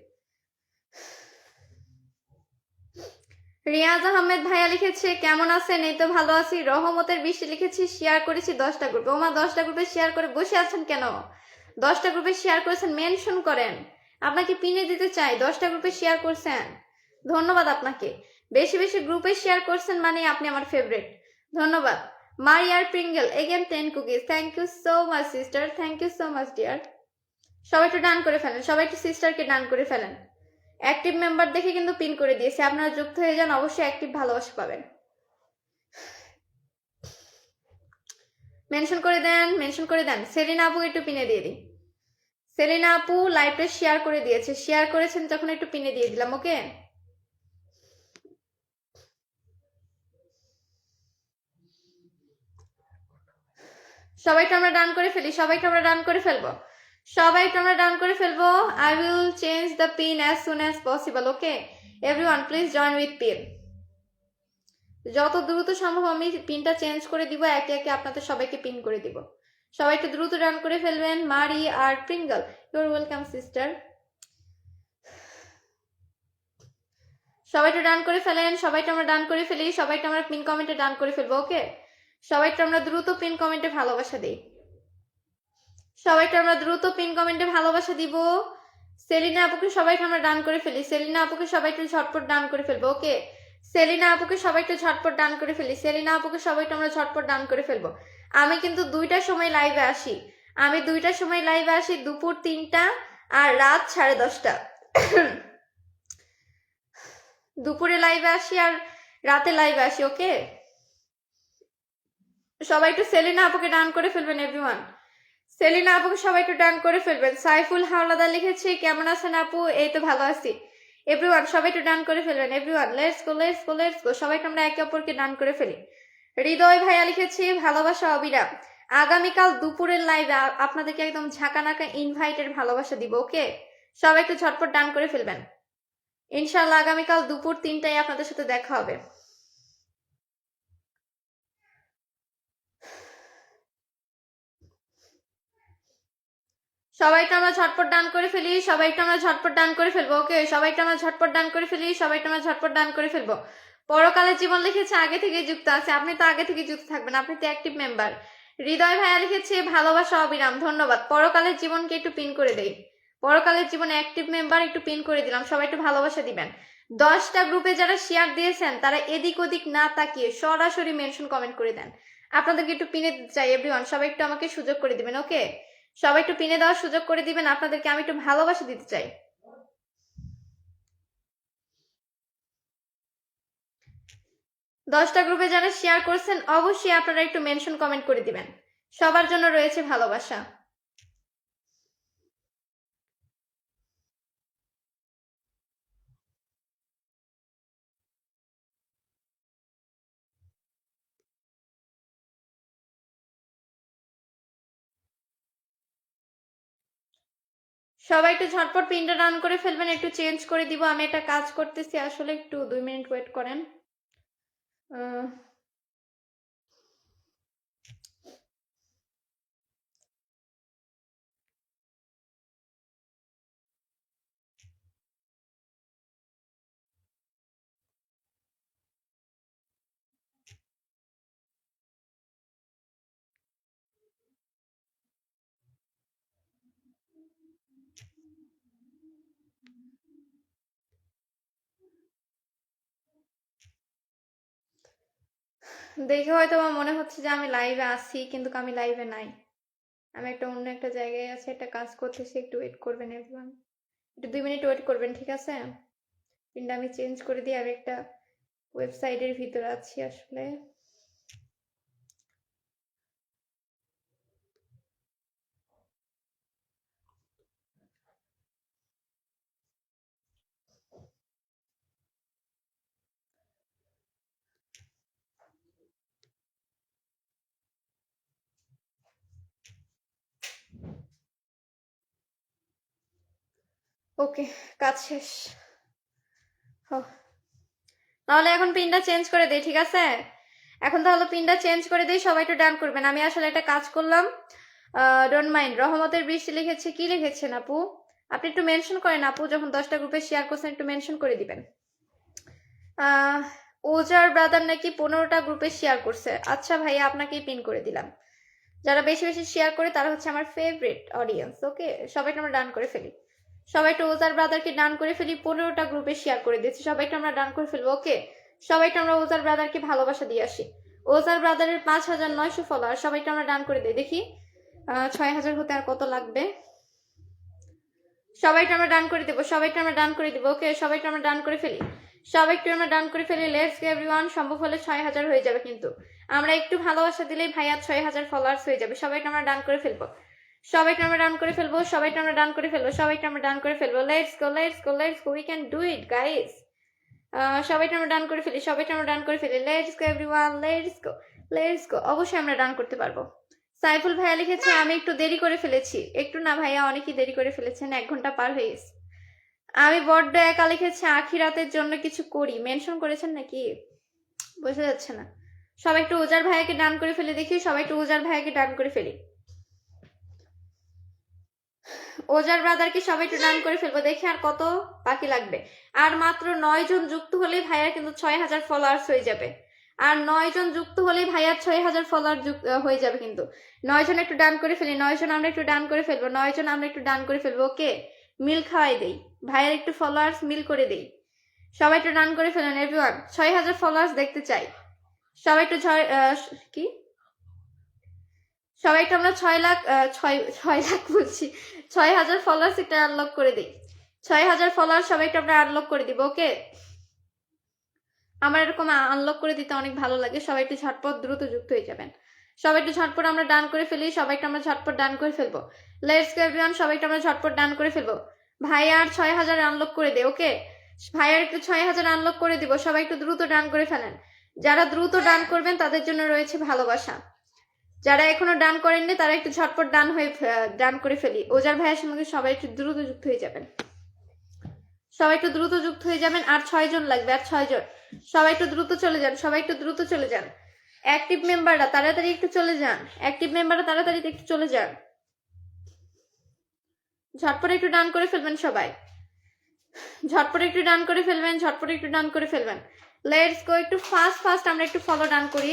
রিয়াজ আহমেদ ভাইয়া লিখেছে কেমন আছেন? এই তো ভালো আছি। রহমতের বৃষ্টি লিখেছি শেয়ার করেছি 10টা গ্রুপে। ওমা 10টা গ্রুপে শেয়ার করে বসে আছেন কেন? 10টা গ্রুপে শেয়ার করেছেন, মেনশন করেন। আপনাকে পিনে দিতে চাই, 10টা গ্রুপে শেয়ার করছেন, ধন্যবাদ আপনাকে। বেশি বেশি গ্রুপে শেয়ার করছেন মানে আপনি আমার ফেভারিট, ধন্যবাদ। Maria R Pringle again 10 cookies, thank you so much sister, thank you so much dear. সবাই একটু ডান করে ফেলেন, সবাই একটু সিস্টারকে ডান করে ফেলেন। অ্যাক্টিভ মেম্বার দেখে কিন্তু পিন করে দিয়েছে, আপনারা যুক্ত হয়ে যান, অবশ্যই অ্যাক্টিভ ভালোবাসা পাবেন। মেনশন করে দেন, মেনশন করে দেন। সেলিনা আপু একটু পিনে দিয়ে দিই। সেলিনা আপু লাইভটা শেয়ার করে দিয়েছে, শেয়ার করেছেন যখন একটু পিনে দিয়ে দিলাম। ওকে, সবাইকে আমরা ডান করে ফেলি, সবাইকে আমরা ডান করে ফেলবো, সবাইকে আমরা ডান করে ফেলবো। I will change the pin as soon as possible. Okay everyone please join with pin. যত দ্রুত সম্ভব আমি পিনটা চেঞ্জ করে দিব, একে একে আপনাদের সবাইকে পিন করে দিব। সবাই একটু দ্রুত ডান করে ফেলবেন। মারি R Pringle, your welcome sister. সবাইটা ডান করে ফেলেন, সবাইটা আমরা ডান করে ফেলি, সবাইটা আমরা পিন কমেন্টে ডান করে ফেলবো। ওকে, সবাইটা আমরা দ্রুত পিন কমেন্টে ভালোবাসা দিই, সবাইকে আমরা দ্রুত পিন কমেন্টে ভালোবাসা দিব। সেলিনা আপুকে সবাইকে আমরা ডান করে ফেলি, সেলিনা আপুকে সবাইকে ঝটপট ডান করে ফেলবো। ওকে, সেলিনা আপুকে সবাইকে ঝটপট ডান করে ফেলি, সেলিনা আপুকে সবাইকে আমরা ঝটপট ডান করে ফেলবো। আমি কিন্তু 2টার সময় লাইভে আসি, আমি 2টার সময় লাইভে আসি, দুপুর 3টা আর রাত 10:30টা। দুপুরে লাইভে আসি আর রাতে লাইভে আসি। ওকে, সবাই একটু সেলিনা আপুকে ডান করে ফেলবেন। এভরিওয়ান সেলিনা আপুকে সবাই একটু ডান করে ফেলবেন। সাইফুল হাওলাদার লিখেছে কেমন আছেন আপু? এই তো ভালো আছি। এভরিওয়ান সবাই একটু ডান করে ফেলবেন। Everyone let's go, let's go, let's go, সবাইকে আমরা একে অপরকে ডান করে ফেলি। হৃদয় ভাইয়া লিখেছে ভালোবাসা অবিরাম। আগামীকাল দুপুরের লাইভে আপনাদেরকে একদম ঝাঁকানাকা ইনভাইটের ভালোবাসা দিব। ওকে, সবাই একটু ঝটপট ডান করে ফেলবেন। ইনশাআল্লাহ আগামীকাল দুপুর 3টায় আপনাদের সাথে দেখা হবে। সবাইকে আমরা ঝটপট ডান করে ফেলি, সবাইকে আমরা ঝটপট ডান করে ফেলবো। ওকে, সবাইকে আমরা ঝটপট ডান করে ফেলি, সবাইকে আমরা ঝটপট ডান করে ফেলবো। পরকালের জীবন লিখেছে আগে থেকে যুক্ত আছে, আপনি তো আগে থেকে যুক্ত থাকবেন, আপনি তো অ্যাক্টিভ মেম্বার। হৃদয় ভাইয়া লিখেছে ভালোবাসা অবিরাম, ধন্যবাদ। পরকালের জীবনকে একটু পিন করে দেই, পরকালের জীবনে অ্যাক্টিভ মেম্বার একটু পিন করে দিলাম, সবাই একটু ভালোবাসা দিবেন। 10টা গ্রুপে যারা শেয়ার দিয়েছেন তারা এদিক ওদিক না তাকিয়ে সরাসরি মেনশন কমেন্ট করে দেন। আপনাদেরকে একটু পিনে দিতে চাই এভরিওয়ান, সবাই একটু আমাকে সুযোগ করে দিবেন। ওকে, সবাই একটু পিনে দেওয়ার সুযোগ করে দিবেন, আপনাদেরকে আমি একটু ভালোবাসা দিতে চাই। 10টা গ্রুপে যারা শেয়ার করছেন অবশ্যই আপনারা একটু মেনশন কমেন্ট করে দিবেন, সবার জন্য রয়েছে ভালোবাসা। সবাই একটু ঝটপট পিনটা ডান করে ফেলবেন, একটু চেঞ্জ করে দিব। আমি একটা কাজ করতেছি আসলে, একটু 2 মিনিট ওয়েট করেন। দেখে হয়তো আমার মনে হচ্ছে যে আমি লাইভে আছি, কিন্তু আমি লাইভে নাই, আমি একটা অন্য একটা জায়গায় আছি, একটা কাজ করতেছি, একটু ওয়েট করবেন এভরিওয়ান। একটু 2 মিনিট ওয়েট করবেন, ঠিক আছে? পিনটা আমি চেঞ্জ করে দিই, আমি একটা ওয়েবসাইটের ভিতরে আছি আসলে। ওকে, কাজ শেষ। তাহলে এখন পিনটা চেঞ্জ করে দেই, ঠিক আছে? এখন তাহলে পিনটা চেঞ্জ করে দিই, সবাই একটু ডান করবেন। আমি আসলে একটা কাজ করলাম, ডোন্ট মাইন্ড। রহমতের বৃষ্টি লিখেছে, কি লিখেছেন আপু? আপনি একটু মেনশন করেন আপু, যখন 10টা গ্রুপে শেয়ার করছেন একটু মেনশন করে দিবেন। ওজার ব্রাদার নাকি 15টা গ্রুপে শেয়ার করছে। আচ্ছা ভাইয়া, আপনাকেই পিন করে দিলাম। যারা বেশি বেশি শেয়ার করে তারা হচ্ছে আমার ফেভারিট অডিয়েন্স। ওকে, সবাইকে আমরা ডান করে ফেলি। সবাই একটু ওজার ব্রাদারকে ডান করে ফেলি। 15টা গ্রুপে শেয়ার করে দিচ্ছি, সবাইকে আমরা ডান করে ফেলবো। ওকে, সবাইকে আমরা ওজার ব্রাদারকে ভালোবাসা দিয়ে আসি। ওজার ব্রাদারের 5900 ফলোয়ার, সবাইকে আমরা ডান করে দিই। দেখি 6000 হতে আর কত লাগবে। সবাইকে আমরা ডান করে দেবো, সবাইকে আমরা ডান করে দিব। ওকে, সবাইকে আমরা ডান করে ফেলি, সবাইকে আমরা ডান করে ফেলি। লেটস গো এভরিওয়ান, সম্ভব হলে 6000 হয়ে যাবে, কিন্তু আমরা একটু ভালোবাসা দিলেই ভাইয়া 6000 ফলোয়ার্স হয়ে যাবে। সবাইকে আমরা ডান করে ফেলবো, সবাইকে আমরা ডান করে ফেলবো, সবাইকে আমরা ডান করে ফেলবো, সবাইকে আমরা ডান করে ফেলবো। Let's go, let's go, let's go, we can do it guys. সবাইকে আমরা ডান করে ফেলি, সবাইকে আমরা ডান করে ফেলি। Let's go everyone, let's go, let's গো। অবশ্যই আমরা ডান করতে পারবো। সাইফুল ভাইয়া লিখেছে আমি একটু দেরি করে ফেলেছি। একটু না ভাইয়া, অনেকই দেরি করে ফেলেছেন, 1 ঘন্টা পার হয়ে গেছে। আমি বড্ড একা লিখেছে, আখিরাতের জন্য কিছু করি। মেনশন করেছেন নাকি বোঝা যাচ্ছে না। সবাই একটু ওজার ভাইয়াকে ডান করে ফেলে দেখি, সবাই একটু ওজার ভাইয়াকে ডান করে ফেলি। ওজার ব্রাদারকে সবাই একটু ডান করে ফেলবো। দেখি আর কত বাকি লাগবে। আর মাত্র 9 জন যুক্ত হলেই ভাইয়ার কিন্তু 6000 ফলোয়ার্স হয়ে যাবে। আর 9 জন যুক্ত হলেই ভাইয়ার 6000 ফলোয়ার হয়ে যাবে কিন্তু। 9 জন একটু ডান করে ফেলি, 9 জন আমরা একটু ডান করে ফেলবো, 9 জন আমরা একটু ডান করে ফেলবো। ওকে, মিল খাওয়াই দেই, ভাইয়ার একটু ফলোয়ার্স মিল করে দেই। সবাই একটু ডান করে ফেলেন এভরিওয়ান, 6000 ফলোয়ার্স দেখতে চাই। সবাই একটু কি সবাই একটু আমরা 6 লাখ 6 লাখ বলছি, 6000 ফলোয়ার্স একটা আনলক করে দিই। 6000 ফলোয়ার সবাই একটু আমরা আনলক করে দিব। ওকে, আমার এরকম আনলক করে দিতে অনেক ভালো লাগে। সবাই একটু ঝটপট দ্রুত যুক্ত হয়ে যাবেন। সবাই একটু ঝটপট আমরা ডান করে ফেলি, সবাই একটু আমরা ঝটপট ডান করে ফেলবো। লেটস গো এভরিওয়ান, সবাই একটু আমরা ঝটপট ডান করে ফেলবো। ভাইয়ার 6000 আনলক করে দে। ওকে, ভাইয়ার একটু 6000 আনলক করে দিব। সবাই একটু দ্রুত ডান করে ফেলেন। যারা দ্রুত ডান করবেন তাদের জন্য রয়েছে ভালোবাসা। যারা এখনো ডান করেননি তারা একটু ঝটপট ডান করে ফেলি। ওজার ভাইয়ের সঙ্গে সবাই একটু দ্রুত যুক্ত হয়ে যাবেন। সবাই একটু দ্রুত যুক্ত হয়ে যাবেন। আর 6 জন লাগবে, আর 6 জন। সবাই একটু দ্রুত চলে যান, সবাই একটু দ্রুত চলে যান। অ্যাক্টিভ মেম্বাররা তাড়াতাড়ি একটু চলে যান, অ্যাক্টিভ মেম্বাররা তাড়াতাড়ি একটু চলে যান। ঝটপট একটু ডান করে ফেলবেন সবাই, ঝটপট একটু ডান করে ফেলবেন, ঝটপট একটু ডান করে ফেলবেন। লেটস গো, একটু ফাস্ট আমরা একটু ফলো ডান করি।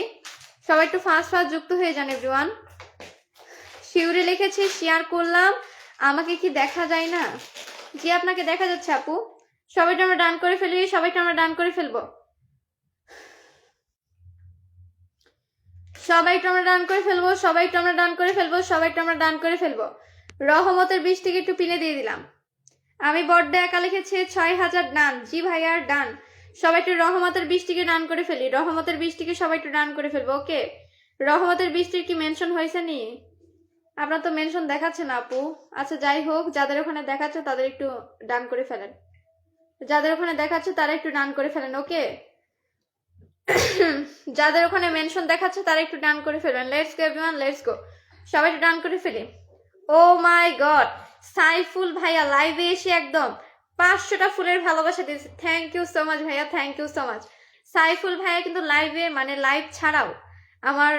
সবাই একটু ফাস্ট যুক্ত হয়ে যান এভরিওয়ান। শিউরে লিখেছে শেয়ার করলাম, আমাকে কি দেখা যায় না? জি, আপনাকে দেখা যাচ্ছে আপু। সবাইটা আমরা ডান করে ফেলি, সবাইটা আমরা ডান করে ফেলবো, সবাইটা আমরা ডান করে ফেলবো, সবাইটা আমরা ডান করে ফেলবো, সবাইটা আমরা ডান করে ফেলবো। রহমতের বৃষ্টিকে একটু পিনে দিয়ে দিলাম। আমি বড্ড একা লিখেছে 6000 ডান। জি ভাইয়ার ডান। সবাই একটু রহমতের বৃষ্টিকে ডান করে ফেলি, রহমতের বৃষ্টিকে সবাই একটু ডান করে ফেলবো। ওকে, রহমতের বৃষ্টির কি মেনশন হয়েছে নি? আপনার তো মেনশন দেখাচ্ছে না আপু। আচ্ছা যাই হোক, যাদের ওখানে দেখাচ্ছে তাদের একটু ডান করে ফেলেন, যাদের ওখানে দেখাচ্ছে তারা একটু ডান করে ফেলেন। ওকে, যাদের ওখানে মেনশন দেখাচ্ছে তারা একটু ডান করে ফেলবেন। Let's go everyone, let's go, সবাই একটু ডান করে ফেলি। ও মাই গড, সাইফুল ভাইয়া লাইভে এসে একদম 500টা ফুলের ভালোবাসা দিয়েছে। থ্যাংক ইউ সো মাচ ভাইয়া, thank you so much. Saiful ভাইয়া কিন্তু লাইভে, মানে লাইভ ছাড়াও আমার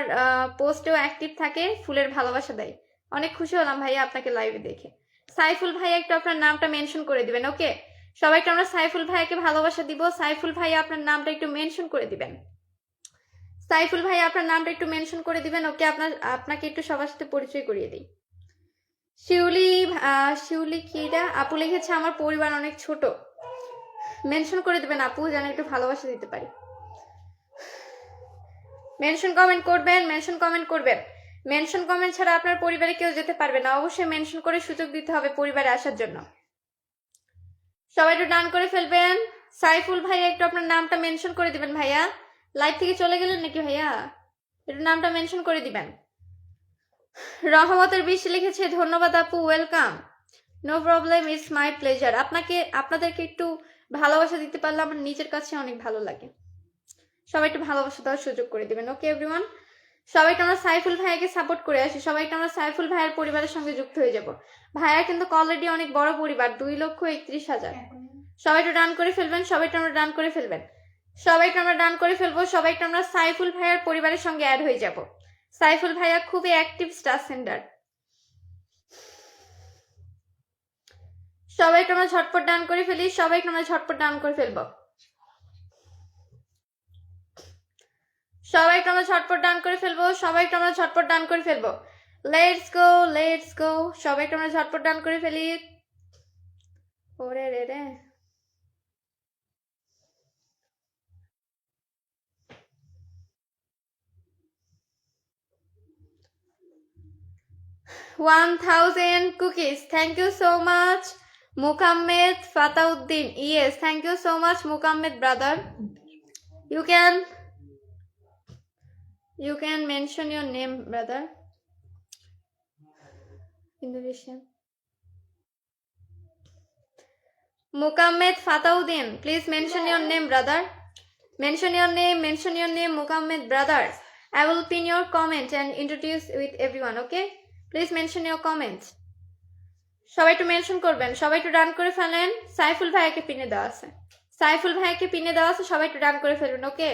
পোস্টেও অ্যাক্টিভ থাকে, ফুলের ভালোবাসা দেয়। অনেক খুশি হলাম ভাইয়া আপনাকে লাইভে দেখে। সাইফুল ভাইয়া একটু আপনার নামটা মেনশন করে দিবেন। ওকে, সবাইকে আমরা সাইফুল ভাইয়াকে ভালোবাসা দিব। সাইফুল ভাইয়া আপনার নামটা একটু মেনশন করে দিবেন। সাইফুল ভাইয়া আপনার নামটা একটু মেনশন করে দিবেন। ওকে, আপনাকে একটু সবার সাথে পরিচয় করিয়ে দিই। শিউলি কিরা আপু লিখেছে আমার পরিবার অনেক ছোট। মেনশন করে দিবেন আপু, যেন একটু ভালোবাসা দিতে পারি। মেনশন কমেন্ট করবেন, মেনশন কমেন্ট করবেন। মেনশন কমেন্ট ছাড়া আপনার পরিবারে কেউ যেতে পারবে না। অবশ্যই মেনশন করে সুযোগ দিতে হবে পরিবারে আসার জন্য। সবাই একটু ডান করে ফেলবেন। সাইফুল ভাইয়া একটু আপনার নামটা মেনশন করে দিবেন ভাইয়া। লাইভ থেকে চলে গেলেন নাকি ভাইয়া? একটু নামটা মেনশন করে দিবেন। রহমতের বৃষ্টি লিখেছে ধন্যবাদ আপু, welcome. No problem, it's my pleasure. আপনাদেরকে একটু ভালোবাসা দিতে পারলে আমার নিজের কাছে অনেক ভালো লাগে। সবাই একটু ভালোবাসা দেওয়ার সুযোগ করে দিবেন। ওকে এভরিওয়ান, সবাইকে আমরা সাইফুল ভাইয়াকে সাপোর্ট করে আসি। সবাইকে আমরা সাইফুল ভাইয়ের পরিবারের সঙ্গে যুক্ত হয়ে যাব। ভাইয়ার কিন্তু অলরেডি অনেক বড় পরিবার, 2,31,000। সবাই একটু ডান করে ফেলবেন। সবাইকে আমরা ডান করে ফেলবেন। সবাইকে আমরা ডান করে ফেলবো। সবাইকে আমরা সাইফুল ভাইয়ার পরিবারের সঙ্গে অ্যাড হয়ে যাব। সাইফুল ভাইয়া খুবই অ্যাক্টিভ স্টার সেন্ডার। সবাইকে আমরা ঝটপট ডান করে ফেলি। সবাইকে আমরা ঝটপট ডান করে ফেলবো। সবাইকে আমরা ঝটপট ডান করে ফেলবো। সবাইকে আমরা ঝটপট ডান করে ফেলবো। Let's go, let's go. সবাইকে আমরা ঝটপট ডান করে ফেলি। ওরে রে রে, $1,000 cookies. Thank you so much, Mukammed Fatauddin. Yes, thank you so much, Mukammed brother. You can mention your name, brother. Indonesian. Mukammed Fatauddin, please mention your name, brother. Mention your name, Mukammed brother. I will pin your comment and introduce with everyone, okay? Please mention your comments. সবাই একটু mention করবেন। সবাই একটু done করে ফেলেন। সাইফুল ভাইয়াকে পিনে দেওয়া আছে। সাইফুল ভাইয়াকে পিনে দেওয়া আছে। সবাই একটু ডান করে ফেলবেন। ওকে,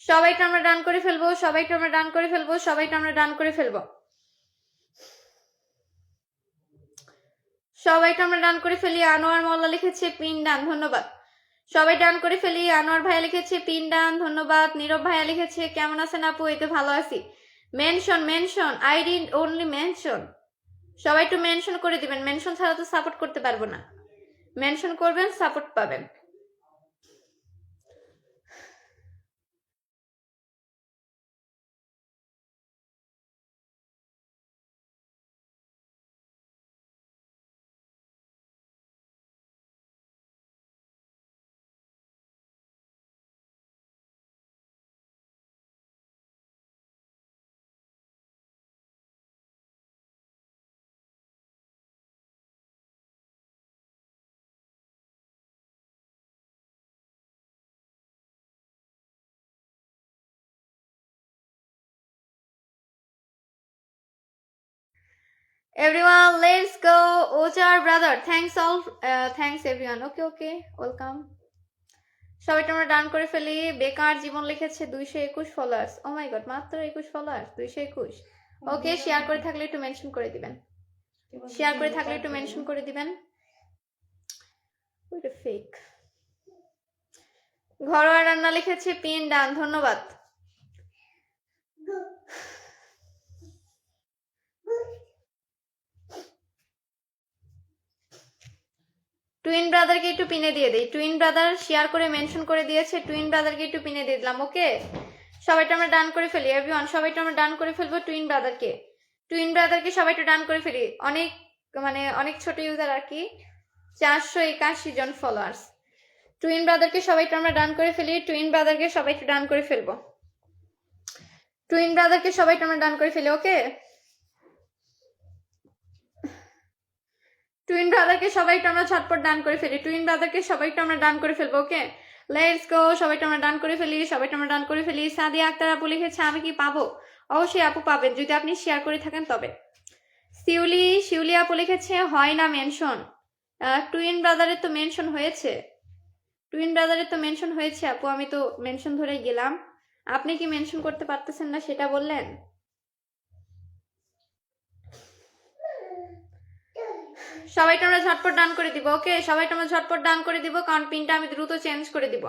সবাইকে আমরা ডান করে ফেলবো। সবাইকে আমরা ডান করে ফেলবো। সবাইকে আমরা ডান করে ফেলবো। সবাইকে আমরা ডান করে ফেলি। আনোয়ার মোল্লা লিখেছে পিন ডান, ধন্যবাদ। সবাই ডান করে ফেলি। আনোয়ার ভাইয়া লিখেছে পিন ডান, ধন্যবাদ। নীরব ভাইয়া লিখেছে কেমন আছেন আপু? এই তো ভালো আছি। Mention, I did only mention. সবাই একটু মেনশন করে দিবেন। মেনশন ছাড়া তো সাপোর্ট করতে পারবো না। মেনশন করবেন, সাপোর্ট পাবেন। Everyone, let's go. Ochar brother, thanks everyone. Okay, welcome. সবাই আমরা ডান করে ফেলি। বেকার জীবন লিখেছে 221 ফলোয়ার্স। ও মাই গড, মাত্র 21 ফলোয়ার্স, 221। ওকে, শেয়ার করে থাকলে একটু মেনশন করে দিবেন। শেয়ার করে থাকলে একটু মেনশন করে দিবেন। ওইটা ফেক। ঘরোয়া রান্না লিখেছে পিন ডান, ধন্যবাদ। টুইন ব্রাদারকে একটু পিনে দিয়ে দিই। টুইন ব্রাদার শেয়ার করে মেনশন করে দিয়েছে। টুইন ব্রাদারকে একটু পিনে দিয়ে দিলাম। ওকে, সবাইটা আমরা ডান করে ফেলি। এভরিওয়ান, সবাইটা আমরা ডান করে ফেলবো। টুইন ব্রাদারকে সবাই একটু ডান করে ফেলি। অনেক ছোট ইউজার আর কি, 481 জন ফলোয়ার্স। টুইন ব্রাদারকে সবাইটা আমরা ডান করে ফেলি। টুইন ব্রাদারকে সবাই একটু ডান করে ফেলবো। টুইন ব্রাদারকে সবাইটা আমরা ডান করে ফেলি। ওকে, টুইন ব্রাদারকে সবাইটা আমরা ঝটপট ডান করে ফেলি। টুইন ব্রাদারকে সবাইটা আমরা ডান করে ফেলবো। ওকে, লেটস গো। সবাইটা আমরা ডান করে ফেলি। সবাইটা আমরা ডান করে ফেলি। সাদিয়া আক্তার আপু লিখেছে আমি কি পাবো? অবশ্যই আপু পাবেন, যদি আপনি শেয়ার করে থাকেন তবে। শিউলি আপু লিখেছে হয় না মেনশন। টুইন ব্রাদারের তো মেনশন হয়েছে। টুইন ব্রাদারের তো মেনশন হয়েছে আপু, আমি তো মেনশন ধরে গেলাম। আপনি কি মেনশন করতে পারতেছেন না সেটা বললেন? সবাইটা আমরা ঝটপট ডান করে দিব। ওকে, সবাইটা আমরা ঝটপট ডান করে দিব, কারণ পিনটা আমি দ্রুত চেঞ্জ করে দিব।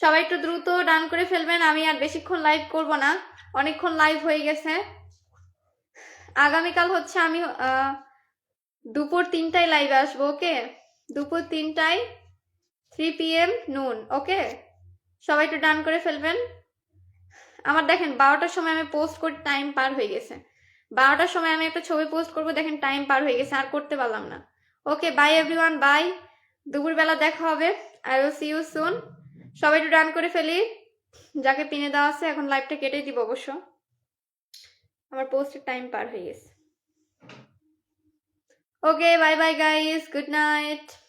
সবাই একটু দ্রুত ডান করে ফেলবেন। আমি আর বেশিক্ষণ লাইভ করব না, অনেকক্ষণ লাইভ হয়ে গেছে। আগামীকাল হচ্ছে আমি দুপুর 3টায় লাইভে আসবো। ওকে, দুপুর 3টায় 3 PM নুন। ওকে, সবাই একটু ডান করে ফেলবেন। আমার দেখেন 12টার সময় আমি পোস্ট করি, টাইম পার হয়ে গেছে। 12টার সময় আমি একটা ছবি পোস্ট করবো, দেখেন টাইম পার হয়ে গেছে, আর করতে পারলাম না। Okay, bye everyone, bye. দুপুরবেলা দেখা হবে। I will see you soon. সবাই একটু ডান করে ফেলি। যাকে পিনে দেওয়া আছে এখন লাইভটা কেটে দিব অবশ্য। আমার পোস্টের টাইম পার হয়ে গেছে। Okay, bye bye guys, good night.